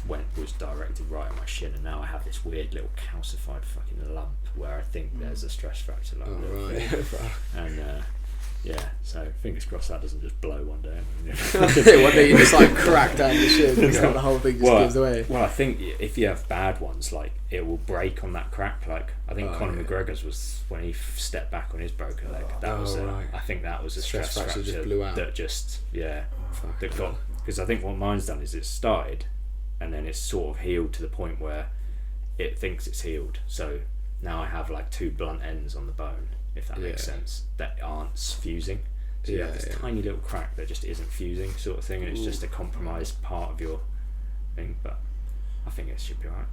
was directed right at my shin, and now I have this weird little calcified fucking lump where I think there's a stress fracture. And so fingers crossed that doesn't just blow one day. One day you just like crack down the shin and the whole thing just gives away. Well, I think if you have bad ones, like it will break on that crack. Like I think Conor McGregor's was when he stepped back on his broken leg. I think that was a stress fracture just blew out. That just because I think what mine's done is it started and then it's sort of healed to the point where it thinks it's healed. So now I have like two blunt ends on the bone, if that makes sense, that aren't fusing. So you have this tiny little crack that just isn't fusing, sort of thing, and it's just a compromised part of your thing. But I think it should be alright.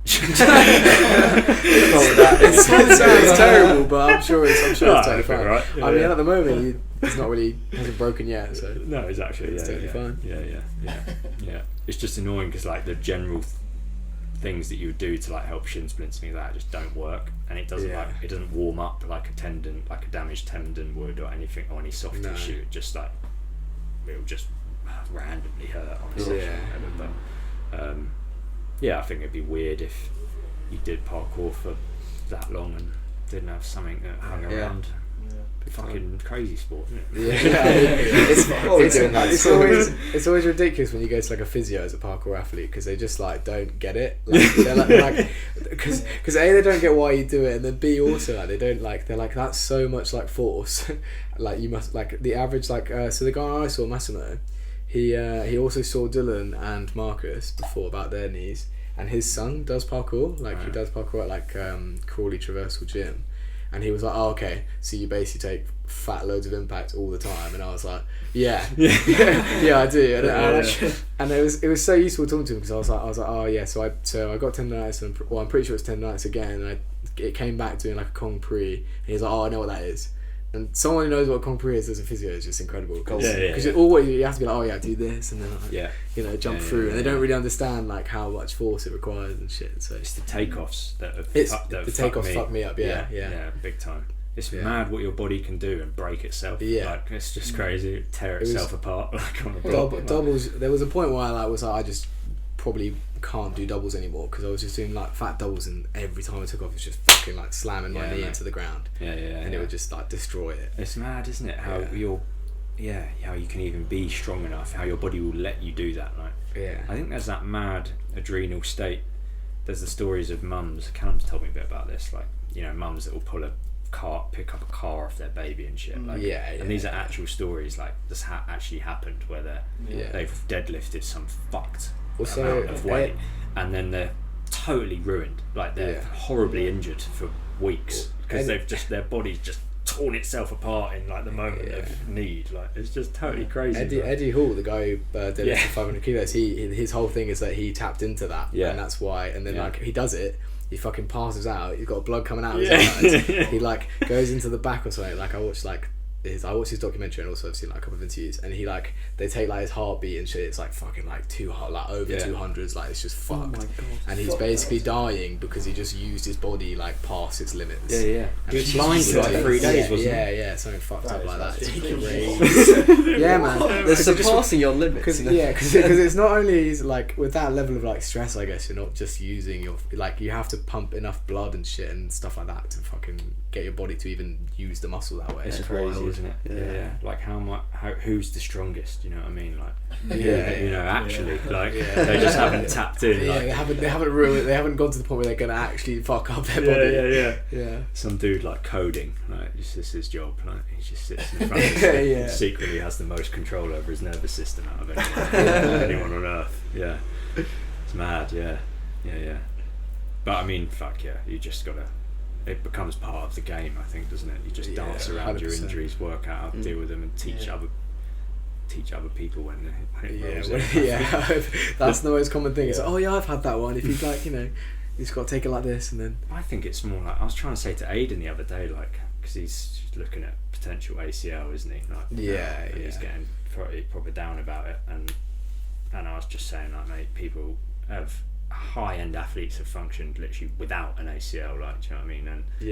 It sounds terrible, but I'm sure it's totally fine. Right. I mean, at the moment, it's not really hasn't broken yet, so no, it's actually totally fine. Yeah. It's just annoying because like the general things that you would do to like help shin splints and things like that just don't work, and it doesn't it doesn't warm up like a tendon, like a damaged tendon would, or anything, or any soft tissue. It just like it'll just randomly hurt on a session. But I think it'd be weird if you did parkour for that long and didn't have something that hung around. Fucking crazy sport, isn't it? It's always ridiculous when you go to like a physio as a parkour athlete, because they just like don't get it. Like, they're like because A, they don't get why you do it, and then B, also like they don't like, they're like, that's so much like force. Like you must like the average like so the guy I saw, Massimo, he also saw Dylan and Marcus before about their knees, and his son does parkour, like he does parkour at like Crawley Traversal Gym. And he was like, oh, okay, so you basically take fat loads of impact all the time. And I was like, yeah, I do. And it was so useful talking to him, because I was like, oh yeah, so I got tendonitis, and I'm pretty sure it's tendonitis again. And it came back doing like a Kong Pre, and he's like, oh, I know what that is. And someone who knows what Kong Pre is as a physio is just incredible, because always you have to be like, oh yeah, do this, and then jump through, and they don't really understand like how much force it requires and shit. So it's the takeoffs that fuck me up. Yeah, big time. It's mad what your body can do and break itself. Yeah. Like, it's just crazy. Tear itself apart like on a block. Doubles. There was a point where I just probably can't do doubles anymore because I was just doing like fat doubles, and every time I took off, it's just fucking like slamming my knee into the ground. And it would just like destroy it. It's mad, isn't it? How how you can even be strong enough, how your body will let you do that. Like, I think there's that mad adrenal state. There's the stories of mums. Callum's told me a bit about this. Like, you know, mums that will pick up a car off their baby and shit. Like, and these are actual stories. Like, this actually happened where they've deadlifted some fucked amount of weight, and then they're totally ruined. Like, they're horribly injured for weeks because their body's just torn itself apart in like the moment of need. Like, it's just totally crazy. Eddie Hall, the guy who deadlifted 500 kilos, his whole thing is that he tapped into that, and that's why. And then like he does it, he fucking passes out. He's got blood coming out of his eyes. He like goes into the back or something. Like I watched his documentary and also I've seen like a couple of interviews, and he like they take like his heartbeat and shit. It's like fucking like too hot, like over 200s. Like it's just fucked. Oh my God, and he's basically dying because he just used his body like past its limits. He was blind for like 3 days, wasn't he? Something fucked up like that. It's crazy. Man, they're surpassing your limits. Because it's not only like with that level of like stress, I guess you're not just using your like you have to pump enough blood and shit and stuff like that to fucking get your body to even use the muscle that way. It's crazy, isn't it? Yeah. Like who's the strongest? You know what I mean? Like, you know, actually, like they just haven't tapped in. Like, they haven't gone to the point where they're gonna actually fuck up their body. Yeah. Some dude like coding, like this is his job. Like he just sits in front of his and secretly has the most control over his nervous system out of anyone on earth. Yeah, it's mad. Yeah. But I mean, fuck yeah, you just gotta. It becomes part of the game, I think, doesn't it? You just dance around 100%. Your injuries, work out how to deal with them, and teach other people when it rolls in. That's the most common thing. It's like, I've had that one. If you like, you know, you just got to take it like this, and then. I think it's more like I was trying to say to Aidan the other day, like, because he's looking at potential ACL, isn't he? Like, he's getting proper down about it, and I was just saying, like, mate, people have. High-end athletes have functioned literally without an ACL, like, do you know what I mean?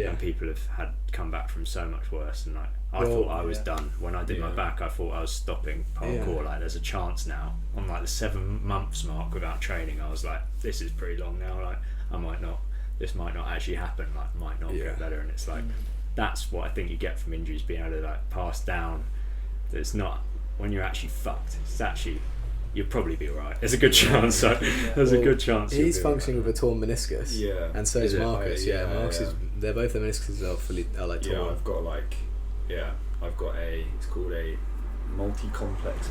And people have come back from so much worse, and like I thought I was done when I did my back. I thought I was stopping parkour. Like, there's a chance now on like the 7 months mark without training. I was like, this is pretty long now. Like, this might not actually happen. Like, might not get better. And it's like that's what I think you get from injuries, being able to like pass down. It's not when you're actually fucked. It's actually. You'll probably be alright. There's a good chance. A good chance. He's functioning with a torn meniscus. Yeah. And so is Marcus. Marcus is. They're both their meniscuses are like torn. Yeah, I've got it's called a multi-complex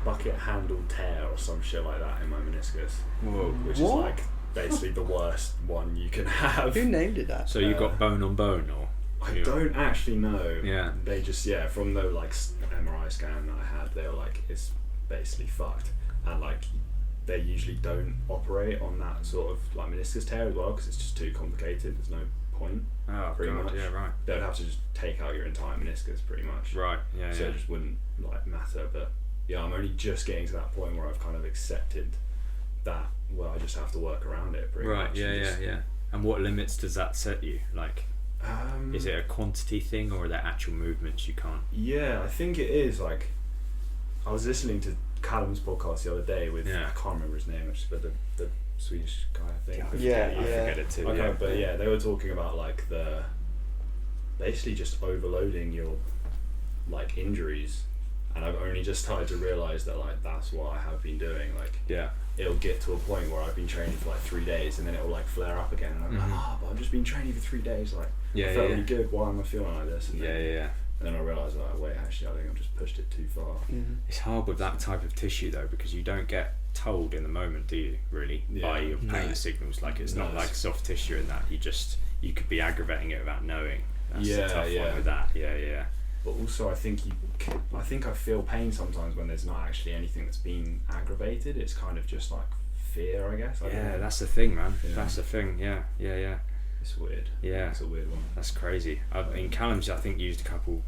bucket handle tear or some shit like that in my meniscus. Whoa. Which is like basically the worst one you can have. Who named it that? So you got bone on bone, or? I don't actually know. Yeah. They just from the like MRI scan that I had, they were like, it's basically fucked, and like they usually don't operate on that sort of like meniscus tear as well because it's just too complicated. There's no point. Pretty much. Yeah, right. They'd have to just take out your entire meniscus pretty much. Right. So it just wouldn't like matter. But I'm only just getting to that point where I've kind of accepted that. Well, I just have to work around it pretty much. Yeah. And what limits does that set you? Like, is it a quantity thing or are there actual movements you can't? Yeah, I think it is. Like, I was listening to Callum's podcast the other day with I can't remember his name actually, but the Swedish guy, I think. I forget it too. Okay, but they were talking about like the basically just overloading your like injuries, and I've only just started to realise that like that's what I have been doing. Like, it'll get to a point where I've been training for like 3 days, and then it'll like flare up again, and I'm like, but I've just been training for 3 days. Like, I felt really good. Why am I feeling like this? And And then I realised, like, wait, actually, I think I've just pushed it too far. It's hard with that type of tissue, though, because you don't get told in the moment, do you, really, by your pain signals? Like, it's not like soft tissue in that. You could be aggravating it without knowing. That's the tough one with that. Yeah. But also, I think I feel pain sometimes when there's not actually anything that's been aggravated. It's kind of just like fear, I guess. That's the thing, man. That's the thing. Yeah. It's weird. Yeah. It's a weird one. That's crazy. I mean, Callum's, I think, used a couple...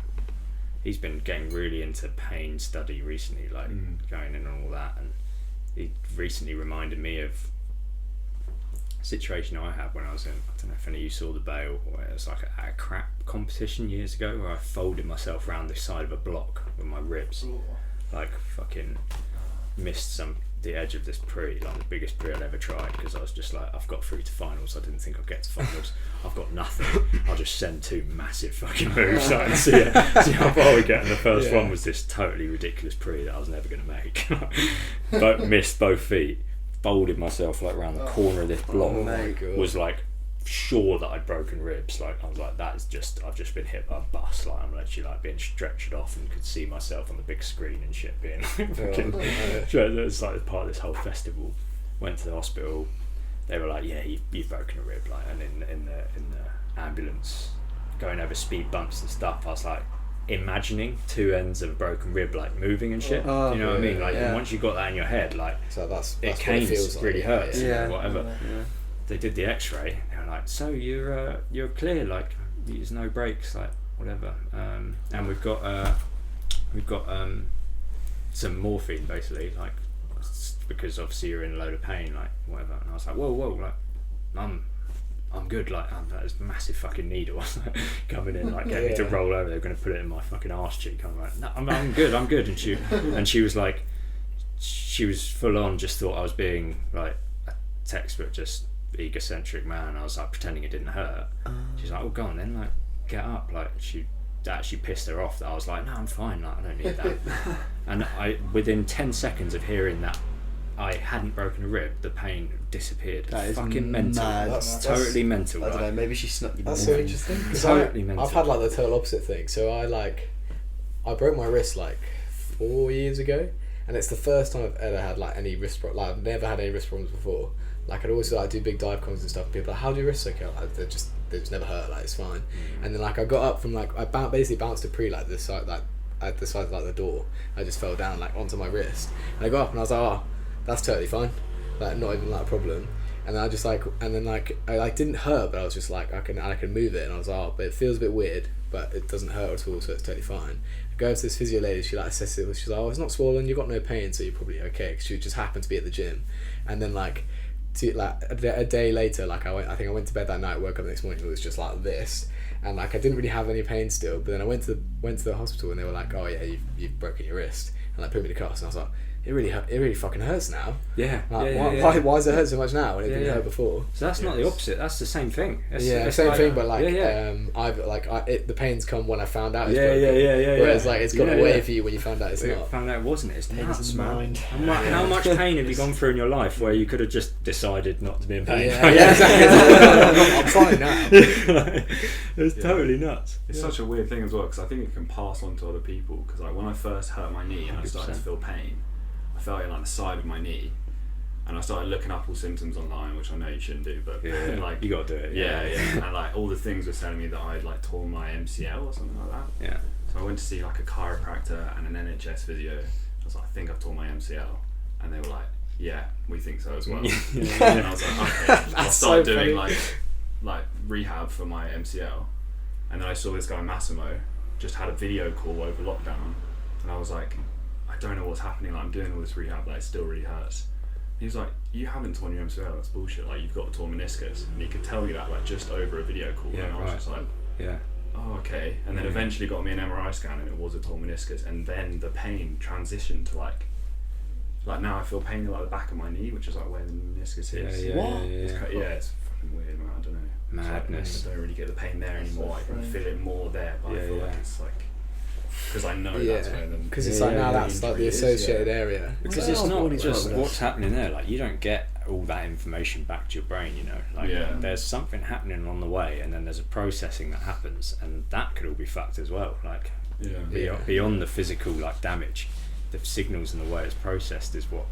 He's been getting really into pain study recently, like going in and all that, and he recently reminded me of a situation I had when I was in, I don't know if any of you saw the bail, where it was like a competition years ago where I folded myself around the side of a block with my ribs. Like fucking missed the edge of this pre, like the biggest pre I'd ever tried, because I was just like, I've got through to finals, I didn't think I'd get to finals, I've got nothing, I'll just send 2 massive fucking moves and see how far we get. And the first one was this totally ridiculous pre that I was never going to make. But missed both feet, folded myself like around the corner of this block, was like sure that I'd broken ribs. Like I was like, that is just, I've just been hit by a bus. Like I'm literally like being stretched off and could see myself on the big screen and shit being like fucking it's like part of this whole festival. Went to the hospital, they were like, yeah, you've broken a rib. Like, and in the ambulance going over speed bumps and stuff, I was like imagining 2 ends of a broken rib like moving and shit. Do you know what I mean? Like once you've got that in your head, like so that's it feels like, really hurts, whatever. Yeah. They did the X-ray. They were like, so you're clear. Like there's no breaks. Like whatever. And we've got some morphine basically. Like because obviously you're in a load of pain. Like whatever. And I was like, whoa, like I'm good. Like there's a massive fucking needle coming in. Like getting me to roll over. They're going to put it in my fucking arse cheek. I'm like, no, I'm good. And she was like, she was full on. Just thought I was being like a textbook just egocentric man. I was like pretending it didn't hurt. She's like, oh go on then, like get up. Like that actually pissed her off that I was like, no, I'm fine, like I don't need that. And I within 10 seconds of hearing that I hadn't broken a rib, the pain disappeared. That is fucking mental. That's totally mental. I don't know, maybe she snuck you. That's so interesting. Totally mental. I've had like the total opposite thing. So I broke my wrist like 4 years ago, and it's the first time I've ever had like any wrist problems. Like I've never had any wrist problems before. Like I'd always like do big dive cons and stuff, and people are like, how do your wrists okay? Like, they just never hurt, like it's fine. And then like I got up from like I basically bounced a pre like this side, like at the side of like the door. I just fell down like onto my wrist, and I got up and I was like, oh, that's totally fine, like not even like a problem. And then I just like, and then like I like didn't hurt, but I was just like I can move it, and I was like, oh, but it feels a bit weird, but it doesn't hurt at all, so it's totally fine. I go to this physio lady, she like assesses it, she's like, oh, it's not swollen, you've got no pain, so you're probably okay, because she just happened to be at the gym. And then like a day later, like I think I went to bed that night, woke up the next morning, it was just like this, and like I didn't really have any pain still. But then I went to the hospital, and they were like, oh yeah, you've broken your wrist, and like put me in a cast, and I was like, it really fucking hurts now. Yeah. Like, why does it hurt so much now when it didn't hurt before? So that's not the opposite. That's the same thing. Same thing, but like the pains come when I found out it's broken. Whereas like it's gone away for you when you found out it's not. Found out it wasn't. It's nuts, man. Mind. How much pain have you gone through in your life where you could have just decided not to be in pain? Yeah, exactly. I'm fine now. It's totally nuts. It's such a weird thing as well, because I think it can pass on to other people. Because like when I first hurt my knee and I started to feel pain, I felt it like the side of my knee, and I started looking up all symptoms online, which I know you shouldn't do, but like you gotta do it. Yeah. And like all the things were telling me that I'd like torn my MCL or something like that. Yeah. So I went to see like a chiropractor and an NHS physio. I was like, I think I've torn my MCL, and they were like, yeah, we think so as well. And I was like, okay, I'll start doing like rehab for my MCL. And then I saw this guy Massimo just had a video call over lockdown, and I was like, I don't know what's happening, like I'm doing all this rehab, like it still really hurts. He was like, you haven't torn your MCL, that's bullshit, like you've got a torn meniscus. And he could tell me that like just over a video call, and I was just like, oh okay. And then eventually got me an MRI scan, and it was a torn meniscus. And then the pain transitioned to like now I feel pain in like the back of my knee, which is like where the meniscus is. It's fucking weird, man. I don't know. Madness. I don't really get the pain there anymore. I can feel it more there, but I feel like it's like, because I know that's where the, because it's like now that's like the associated area. Because it's not just what's happening there. Like you don't get all that information back to your brain. You know, like there's something happening on the way, and then there's a processing that happens, and that could all be fucked as well. Like beyond the physical like damage, the signals and the way it's processed is what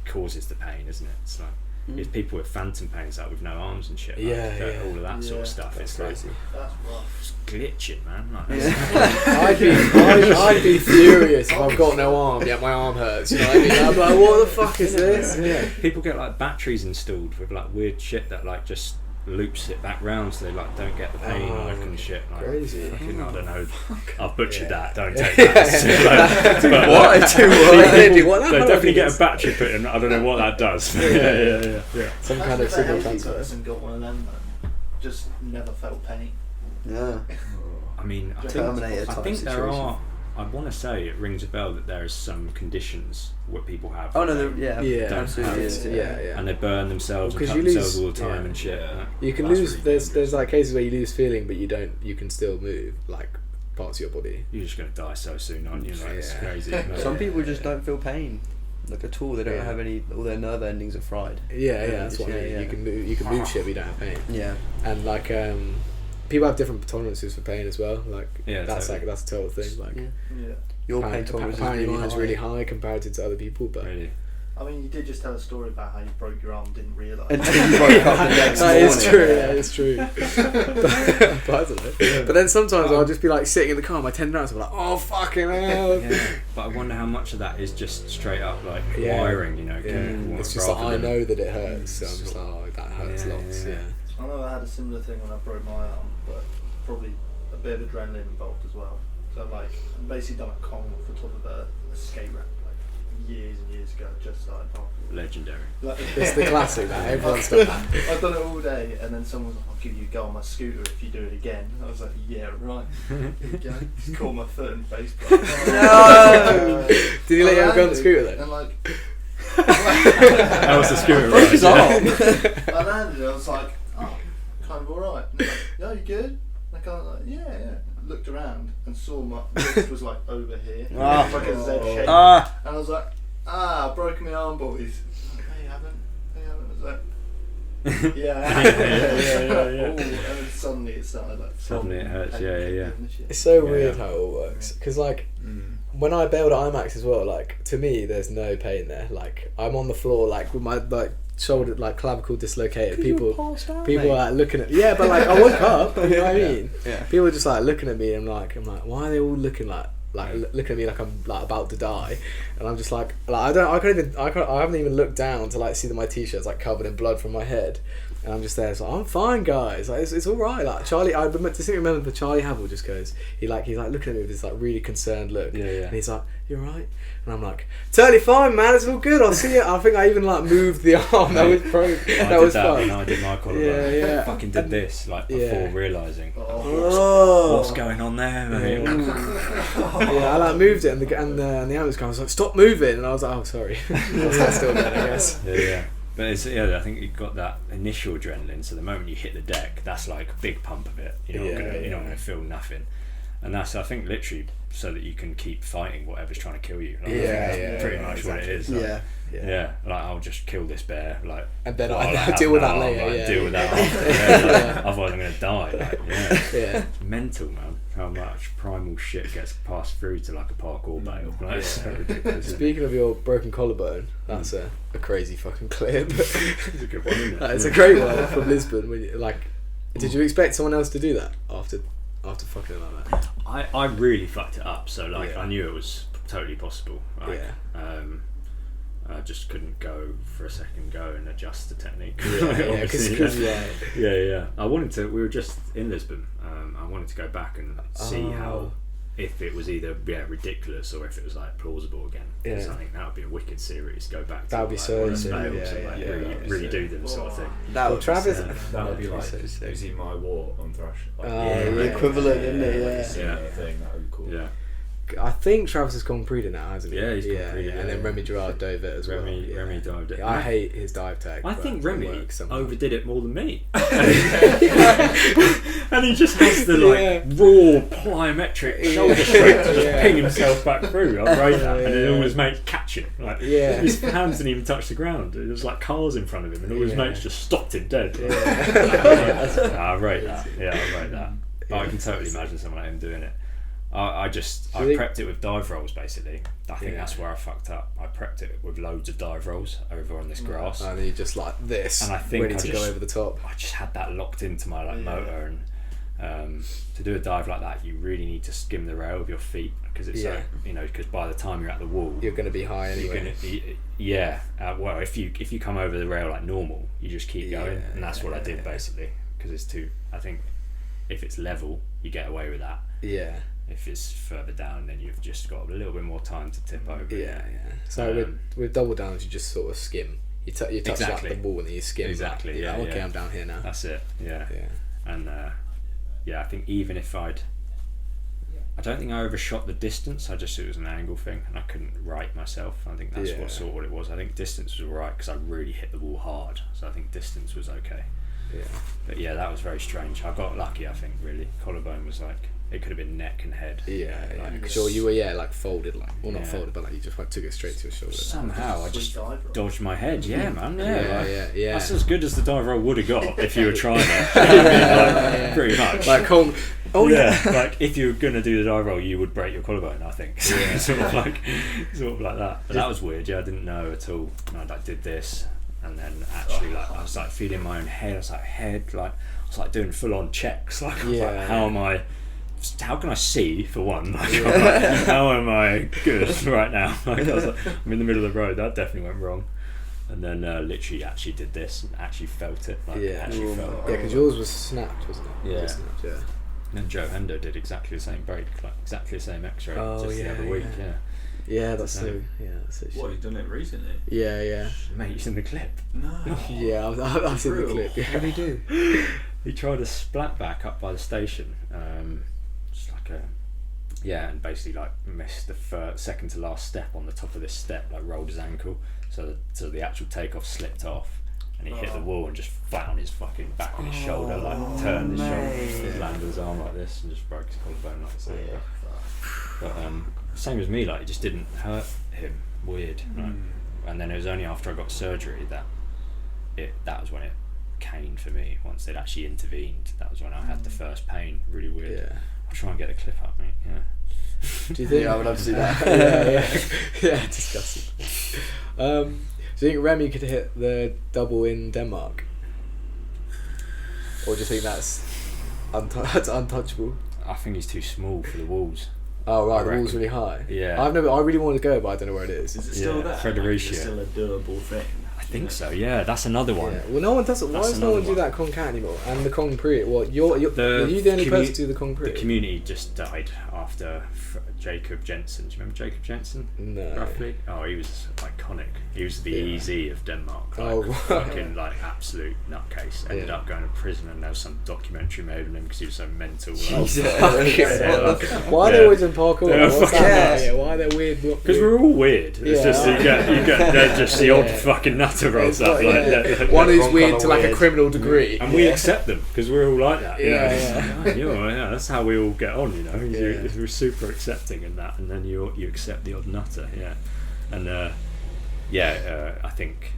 causes the pain, isn't it? It's like it's people with phantom pains, like with no arms and shit. Like, all of that sort of stuff. It's crazy. That's rough. It's glitching, man. Like, I'd be furious if I've got no arm yet my arm hurts. You know what I mean? I'm like, what the fuck is this? Yeah. People get like batteries installed with like weird shit that like just loops it back round, so they like don't get the pain and shit. Like, crazy. Fucking, I don't know. I've butchered that. Don't take that. But What? They definitely get a battery put in. I don't know what that does. Yeah. Some kind of signal transfer. Person got one of them, just never felt pain. Yeah. I mean, I think there are. I want to say it rings a bell that there is some conditions what people have. Oh no, absolutely. And they burn themselves and cut themselves all the time and shit. Yeah. You can lose. Really there's like cases where you lose feeling, but you don't. You can still move like parts of your body. You're just gonna die so soon, aren't you? Like, it's crazy. Some people just don't feel pain. Like at all, they don't have any. All their nerve endings are fried. That's what I mean. You can move shit, but you don't have pain. Yeah, and like people have different tolerances for pain as well. Like that's totally. that's a total thing. Like your pain tolerance is really high compared to other people, but. Really? I mean, you did just tell a story about how you broke your arm and didn't realise. Until you woke up the next morning. That is true, yeah, it's true. But I don't know. But then sometimes I'll just be like sitting in the car, my tendonitis, I'm like, oh fucking hell. Yeah. But I wonder how much of that is just straight up like wiring, you know. It's just like I know that it hurts, so I'm just like, oh, that hurts lots. Yeah. I know I had a similar thing when I broke my arm, but probably a bit of adrenaline involved as well. So I basically done a Kong off the top of a skate ramp. Years and years ago, just started parkour. Legendary. It's the classic that everyone's done that. I've done it all day, and then someone was like, I'll give you a go on my scooter if you do it again. And I was like, yeah, right. Here you go. Just caught my foot and face. No! Did he let you have a go on the scooter then? And how was the scooter? Broke his arm. I landed, I was like, oh, kind of alright. And they're like, no, you good? And I kind of like, yeah. Looked around and saw my wrist was like over here, like a Z shape, and I was like, I've broken my arm, boys. Like, no, you haven't. I was like, yeah. And then suddenly it started like. Suddenly it hurts. Yeah. It's so weird how it all works, because like when I bailed at IMAX as well, like to me there's no pain there. Like I'm on the floor like with my shoulder clavicle dislocated. People are like looking at but like I woke up. You know what I mean? Yeah. People are just like looking at me and I'm like, looking at me like I'm like about to die, and I'm just like I haven't even looked down to like see that my t-shirt's like covered in blood from my head, and I'm just there. It's like, I'm fine, guys. Like it's all right. Like Charlie, I distinctly remember the Charlie Havel just goes. He's like looking at me with this like really concerned look. And he's like, "You alright?" And I'm like, "Totally fine, man. It's all good. I'll see you." I think I even like moved the arm. That was broke. That was fun. I did my collarbone. I fucking did this like before realising what's going on there, mate. I like moved it, and the ambulance guy was like, "Stop moving," and I was like, "Oh, sorry." That's still dead, I guess. Yeah. But it's I think you've got that initial adrenaline. So the moment you hit the deck, that's like a big pump of it. You're not gonna feel nothing, and that's I think literally so that you can keep fighting whatever's trying to kill you. Like, pretty much exactly. What it is. Like, like I'll just kill this bear, like, and then I'll deal with that later. Deal with that after. Otherwise I'm gonna die. Like, It's mental, man. How much primal shit gets passed through to like a parkour bail. Like, it's so ridiculous. Speaking of your broken collarbone, that's a crazy fucking clip. It's a good one, isn't it? It's a great one from Lisbon. When you, did you expect someone else to do that after fucking like that? I really fucked it up. So I knew it was totally possible. I just couldn't go for a second go and adjust the technique. I wanted to. We were just in Lisbon. I wanted to go back and see how, if it was either ridiculous or if it was like plausible again. Because I think that would be a wicked series. Go back to that would be so really do them sort of thing. That would Travis. That would be like Uzi My War on Thrash. The equivalent, isn't it? Thing that would be cool. Yeah. I think Travis has gone Preda now, hasn't he? Yeah, he's gone Preda. And then Remy Gerard dove it as well. Remy dived it. I hate his dive tag. I think Remy overdid it more than me. And he just has the raw plyometric shoulder strength to just ping himself back through. I rate that, and then all his mates catch him. His hands didn't even touch the ground. It was like cars in front of him, and all his mates just stopped him dead. I rate that. I rate that. But I can totally imagine someone like him doing it. I prepped it with dive rolls basically. I think that's where I fucked up. I prepped it with loads of dive rolls over on this grass. And you just like this, and I think ready to go over the top. I just had that locked into my motor, and to do a dive like that, you really need to skim the rail with your feet because it's because by the time you're at the wall, you're going to be high anyway. Well, if you come over the rail like normal, you just keep going, and that's what I did basically because it's too. I think if it's level, you get away with that. Yeah. If it's further down, then you've just got a little bit more time to tip over. So with double downs, you just sort of skim. You touch like the wall and then you skim. Exactly. I'm down here now. That's it. Yeah. And yeah, I think even if I don't think I overshot the distance. It was an angle thing, and I couldn't right myself. I think that's what it was. I think distance was alright because I really hit the wall hard, so I think distance was okay. Yeah. But yeah, that was very strange. I got lucky, I think. Really, collarbone was like, it could have been neck and head. Yeah, like, sure. You were like folded, like, well, not folded, but like you just like took it straight to your shoulder. Somehow I just dodged my head. Yeah, man. Yeah, yeah. That's as good as the dive roll would have got if you were trying it. Pretty much. Like like if you were gonna do the dive roll, you would break your collarbone. I think. Yeah. sort of like that. But that was weird. Yeah, I didn't know at all. And I like did this, and then actually like I was like feeling my own head. I was like doing full on checks. Like, how can I see for one? Like, how am I good right now? Like, I was like, I'm in the middle of the road. That definitely went wrong. And then literally actually did this and actually felt it. Like, actually felt it. Yeah, because yours was snapped, wasn't it? Yeah. Snapped, yeah. And then Joe Hendo did exactly the same break, like exactly the same X-ray, the other week. Yeah, that's so shit. What, you've done it recently? Yeah. Mate, he's in the clip. No. Yeah, I've seen the clip. Yeah. What did he do? He tried a splat back up by the station, just like and basically like missed the second to last step on the top of this step, like rolled his ankle, so the actual takeoff slipped off, and he hit the wall and just flat on his fucking back on his shoulder, like turned his shoulder, landed his arm like this, and just broke his collarbone like so. Yeah. But same as me, like it just didn't hurt him. Weird. Right? And then it was only after I got surgery that was when it came for me. Once they'd actually intervened, that was when I had the first pain. Really weird. Yeah. I'll try and get the clip up, mate. Yeah. Do you think? Yeah, I would love to see that. yeah, disgusting. Do you think Remy could hit the double in Denmark, or do you think that's untouchable? I think he's too small for the walls. Oh right, the wall's really high. Yeah. I really want to go, but I don't know where it is. Is it still there? Fredericia. Is it still a doable thing? I think so. Yeah, that's another one. Yeah. Well, no one does it. Why does no one do that Con Cat anymore? And the Con Prix. Well, are you the only person to do the Con Prix? The community just died after Jacob Jensen. Do you remember Jacob Jensen? No. Roughly. Oh, he was iconic. He was the EZ of Denmark. Like, fucking like absolute nutcase. Ended up going to prison, and there was some documentary made on him because he was so mental. Why are they always in parkour? What's that? Why are they weird? Because we're all weird. It's just you get they're just the odd fucking nutter rolls up. One who's weird to like a criminal degree, and we accept them because we're all like that. Yeah. That's how we all get on. You know, we're super accepting in that, and then you accept the odd nutter. Yeah, and I think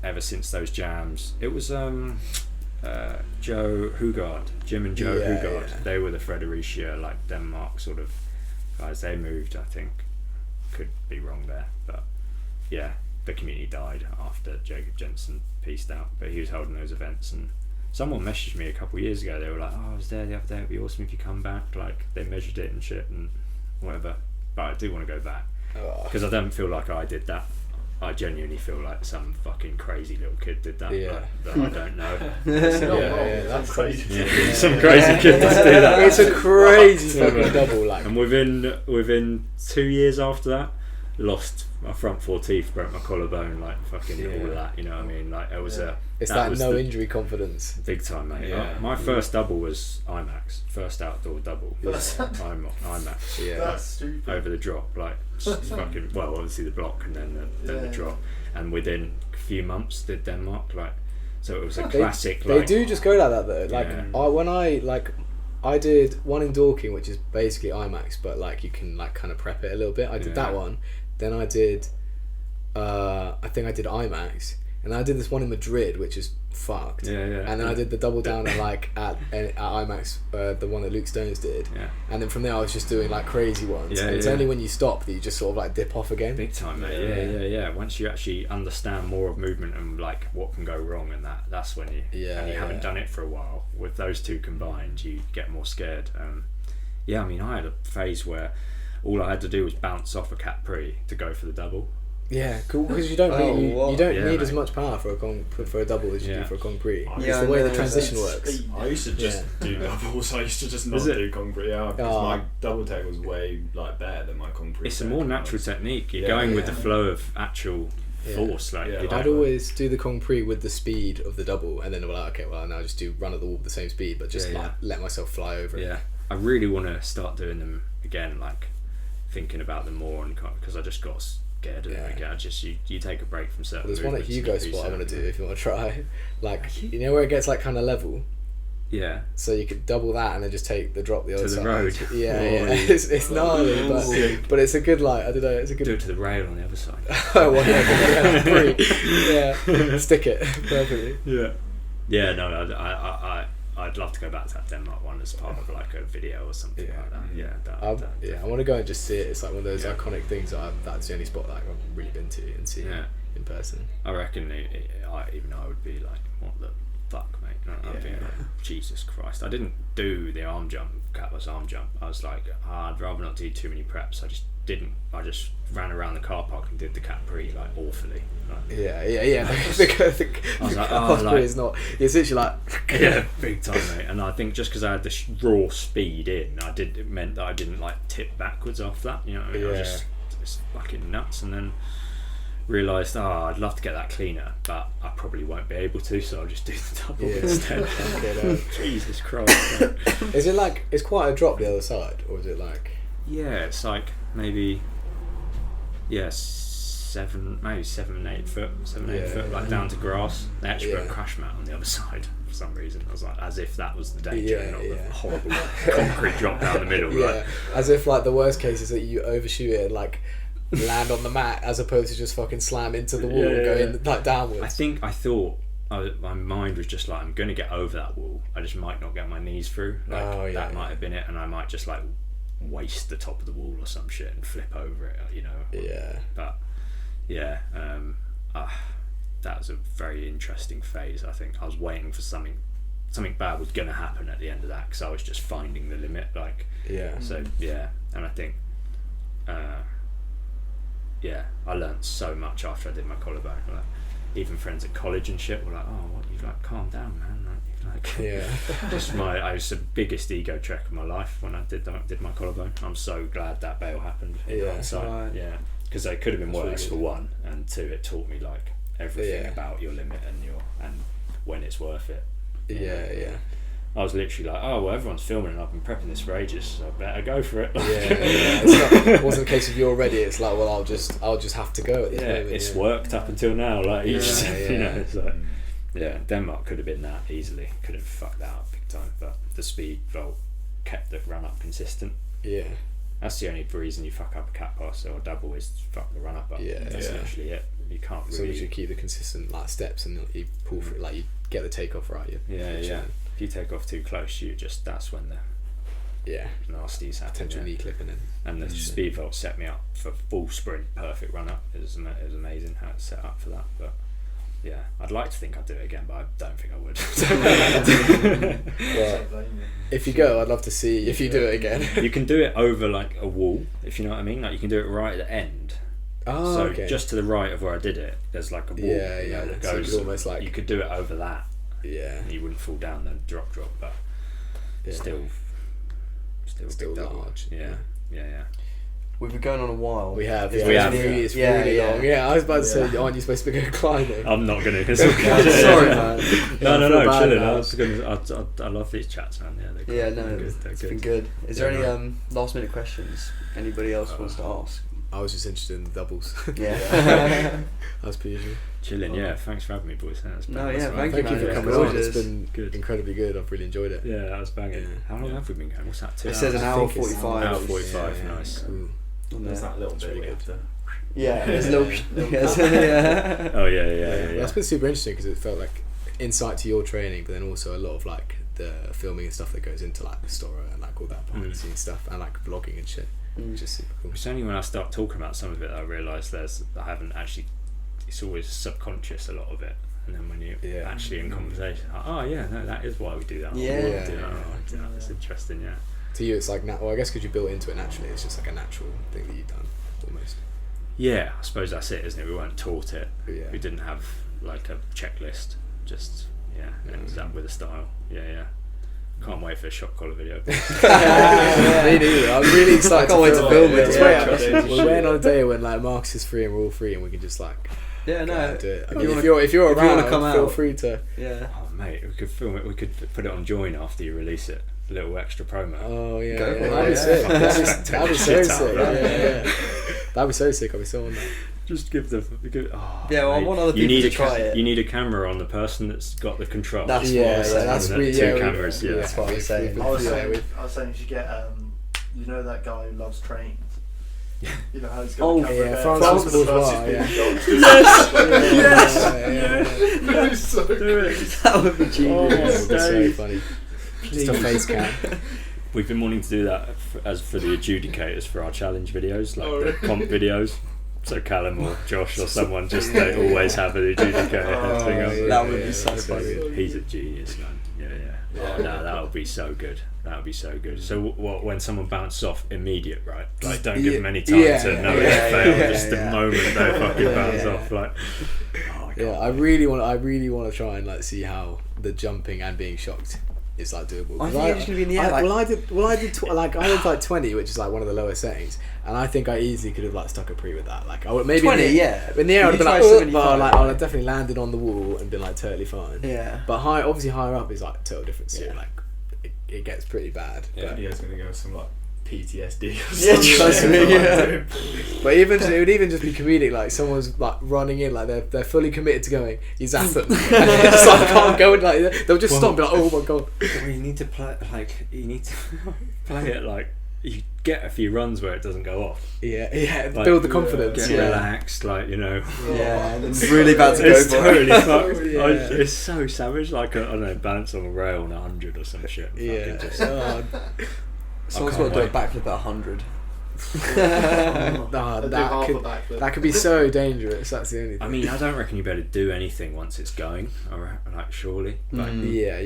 ever since those jams, it was Joe Hugard, Jim and Joe Hugard. Yeah. They were the Fredericia, like Denmark sort of guys. They moved, I think. Could be wrong there, but yeah, the community died after Jacob Jensen pieced out. But he was holding those events, and someone messaged me a couple of years ago. They were like, "Oh, I was there the other day. It'd be awesome if you come back." Like they measured it and shit and whatever. But I do want to go back because I don't feel like I did that. I genuinely feel like some fucking crazy little kid did that, that I don't know. That's crazy. Some crazy kid does do that. It's a crazy fucking double, like. And within 2 years after that, lost my front 4 teeth, broke my collarbone, like fucking all of that. You know what I mean? Like it was It's that no injury confidence. Big time, mate. Yeah. My first double was IMAX, first outdoor double. IMAX. Yeah. That's stupid. Over the drop, like fucking. Well, obviously the block and then the drop, and within a few months did Denmark, like. So it was a classic. They do just go like that though. Like I did one in Dorking, which is basically IMAX, but like you can like kind of prep it a little bit. I did that one. Then I did. I think I did IMAX. And I did this one in Madrid, which is fucked. And then I did the double down at IMAX, the one that Luke Stones did. And then from there I was just doing like crazy ones. And it's only when you stop that you just sort of like dip off again. Big time, mate. Yeah. Once you actually understand more of movement and like what can go wrong and that's when you haven't done it for a while. With those two combined, you get more scared. I mean, I had a phase where all I had to do was bounce off a Cat Prix to go for the double. Yeah, cool. Because you don't need as much power for a double as you do for a Con Prix. It's the way the transition works. I used to just do doubles. I used to just not do Con Prix. Because my double take was way like better than my Con Prix. It's a more natural technique. You're going with the flow of actual force. Like I'd always do the Kong Pre with the speed of the double, and then we're like, okay, well now I just do run at the wall with the same speed, but just let myself fly over it. Yeah, I really want to start doing them again, like thinking about them more, and because I just got scared of them again. You take a break from certain. There's one at Hugo spot I want to do if you want to try, like you know where it gets like kind of level. Yeah. So you could double that and then just take the drop the other side. To the road. Yeah, it's gnarly, but it's a good like I don't know. It's a good. Do it to the rail on the other side. Oh well, yeah, stick it perfectly. Yeah. Yeah. No, I'd love to go back to that Denmark one as part of like a video or something like that. Yeah, I want to go and just see it. It's like one of those iconic things. That's the only spot that I've really been to and seen in person. I reckon even I would be like, what the fuck, mate? I'd be like, Jesus Christ. I didn't do the arm jump, catless arm jump. I was like, I'd rather not do too many preps. I just didn't. I just ran around the car park and did the cat pre like awfully. Like, The car park is not. It's literally like big time, mate. And I think just because I had this raw speed in, it meant that I didn't like tip backwards off that. You know what I mean? I was just fucking nuts, and then realised, I'd love to get that cleaner, but I probably won't be able to, so I'll just do the double instead. Jesus Christ. Is it like, it's quite a drop the other side, or is it like... Yeah, it's like maybe, 7, 8 foot, like down to grass. They actually put a crash mat on the other side for some reason. I was like, as if that was the danger, not the horrible concrete drop down the middle. Like. As if like the worst case is that you overshoot it and like land on the mat as opposed to just fucking slam into the wall and go in like downwards. I thought my mind was just like, I'm going to get over that wall. I just might not get my knees through. Like that might have been it, and I might just like waste the top of the wall or some shit and flip over it, you know. Yeah. But that was a very interesting phase. I think I was waiting for something bad was going to happen at the end of that, because I was just finding the limit. Like so and I think I learned so much after I did my collarbone. Like, even friends at college and shit were like, "Oh, what, you like calm down, man." I was the biggest ego check of my life when I did my collarbone. I'm so glad that bail happened. Because it could have been worse for one, and two, it taught me like everything about your limit and when it's worth it. I was literally like, oh well, everyone's filming and I've been prepping this for ages, so I better go for it. It wasn't a case of you're ready. It's like, well, I'll just have to go at this moment. It's worked up until now. Like you know, it's like Denmark could have been that easily. Could have fucked that up big time, but the speed vault kept the run up consistent. Yeah. That's the only reason you fuck up a cat pass or a double is fuck the run up. That's literally it. You can't really. So you should keep the consistent like steps and you pull through, like you get the takeoff right. If you take off too close, that's when the nasties happen. Potential knee clipping in. And the speed vault set me up for full sprint, perfect run up. It was amazing how it's set up for that. But yeah, I'd like to think I'd do it again, but I don't think I would. Well, if you go, I'd love to see if you do it again. You can do it over like a wall, if you know what I mean. Like you can do it right at the end. Oh, so just to the right of where I did it, there's like a wall. That goes. So almost like you could do it over that. Yeah. And you wouldn't fall down the drop, but still large. Yeah. We've been going on a while. We have. We have. It's really long. Yeah, I was about to say, aren't you supposed to go climbing? I'm not going to. Sorry, man. No, chilling. I love these chats, man. Yeah, it's been good. Is there any last minute questions anybody else wants to ask? I was just interested in the doubles. As per usual. Chilling, thanks for having me, boys. Thank you for coming on. It's been incredibly good. I've really enjoyed it. Yeah, that was banging. How long have we been going? What's that? 2 It hours? says an hour 45. Hour 45, nice. Cool. There's that little bit after. Yeah, there's a little. Oh yeah. That's been super interesting because it felt like insight to your training, but then also a lot of like the filming and stuff that goes into like the Storror and like all that behind the scenes stuff and like vlogging and shit, which is super cool. It's only when I start talking about some of it that I realise I haven't actually. It's always subconscious, a lot of it, and then when you actually in conversation, that is why we do that. It's interesting. Yeah. To you, it's like I guess because you built into it naturally. It's just like a natural thing that you've done, almost. Yeah, I suppose that's it, isn't it? We weren't taught it. We didn't have like a checklist. Just it ends up with a style. Yeah. Can't wait for a shot collar video. Me neither. I'm really excited. I can't wait to film it. We're waiting on a day when like Marcus is free and we're all free and we can just like Yeah, no. Do it. I mean, if you're around, come feel out. free to. Yeah. Oh mate, we could film it. We could put it on Join after you release it. A little extra promo. Oh yeah, Go for it. that'd be sick. That'd be so Shit sick. out, right? Yeah. That'd be so sick. I'd be so on that. Just give the. Yeah, well, I want other you people need to a try it. You need a camera on the person that's got the control. That's Yeah, what I'm saying. that's And we- two yeah, we- cameras. Yeah, That's what I'm saying. I was Yeah, saying, we- I was saying you should get, you know that guy who loves trains? You know how he's got Oh, the camera yeah, there? Francis Francis Bourgeois, being yeah. shot. Yes. That is so good. That would be Oh, genius. that's so funny. Just a face cam. We've been wanting to do that as for the adjudicators for our challenge videos, like Oh, the really? comp videos. So Callum or Josh or someone, just they always have an adjudicator head thing up. yeah, That would be so funny. He's a genius, man. Yeah. Oh no, that would be so good. That would be so good. So what? When someone bounces off, immediate, right? Like don't give them any time to know they failed. Just the moment they fucking bounce off, like. Oh, I Yeah, I really want to try and like see how the jumping and being shocked is like doable. I 'Cause think you're just gonna be in the air. I did like 20, which is like one of the lowest settings, and I think I easily could have like stuck a pre with that. Like I would maybe 20, in the, yeah. in the air I'd You been try like, 75, but like I would right? have definitely landed on the wall and been like totally fine. Yeah. But obviously higher up is like total difference. Yeah. Like it gets pretty bad. Yeah. But, He's gonna go with some like PTSD or Yeah, something. trust me, yeah. but it would even just be comedic. Like someone's like running in, like they're fully committed to going. You zap them, and they just like can't go. And, like they'll just stop. And be like, oh my god. Well, you need to play it like you get a few runs where it doesn't go off. Yeah, Like, build the confidence. Get Yeah. relaxed, like you know. Yeah, and it's really bad to go It's for. totally fucked. Yeah. It's so savage. Like I don't know, balance on a rail on 100 or some shit. Yeah. Fucking just- Oh, Someone's I got to do a can't backflip at 100. nah, I do half a backflip. that could be so dangerous. That's the only thing. I mean, I don't reckon you better do anything once it's going. Like surely, like yeah,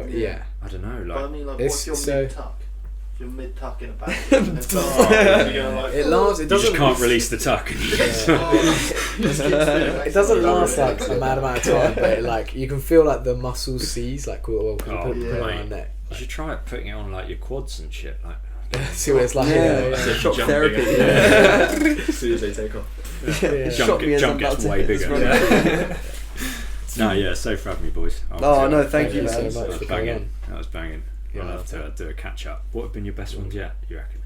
yeah. I don't know. But I Like mean, like, It's what's your so- mid-tuck? If you're mid-tuck in a backflip, and it's like, It lasts. It you doesn't. just can't release the tuck. It doesn't last like a mad amount of time, but like you can feel like the muscles seize. Like, well, put it yeah. on our neck. You should try it putting it on like your quads and shit. Like See what it's like. Yeah. Shock therapy. As soon as they take off. Yeah. Shock me as jump I'm gets about to way hit this bigger. running. Yeah. No, yeah, so for having me, boys. Oh, no, thank you, you so man. much That was for coming banging. on. That was banging. Yeah, I'll have to do a catch up. What have been your best ones yet? You reckon?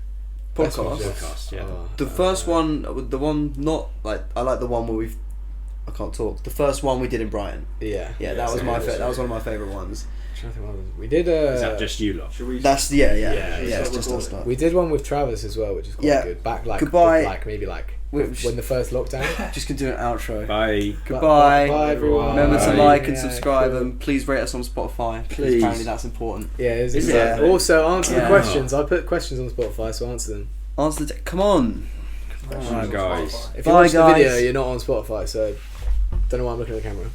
Podcast. Podcast, yeah. The first one, the one not like I like the one where I can't talk. The first one we did in Brighton. Yeah. Yeah, that was that was one of my favourite ones. We did Is that just you lot? Should we? That's Yeah, it's just us. we did one with Travis as well, which is quite Yeah. good. Back like Goodbye. maybe Which- when the first lockdown. Just gonna do an outro. Bye. Goodbye. Bye everyone. Remember to Bye. like and Yeah, subscribe cool. and please rate us on Spotify. Because Please. apparently that's important. Yeah, Is it's it? also answer the Yeah. questions. I put questions on Spotify, so answer them. Answer the come on. Bye, guys. If you Bye, watch the video, guys. you're not on Spotify, so don't know why I'm looking at the camera.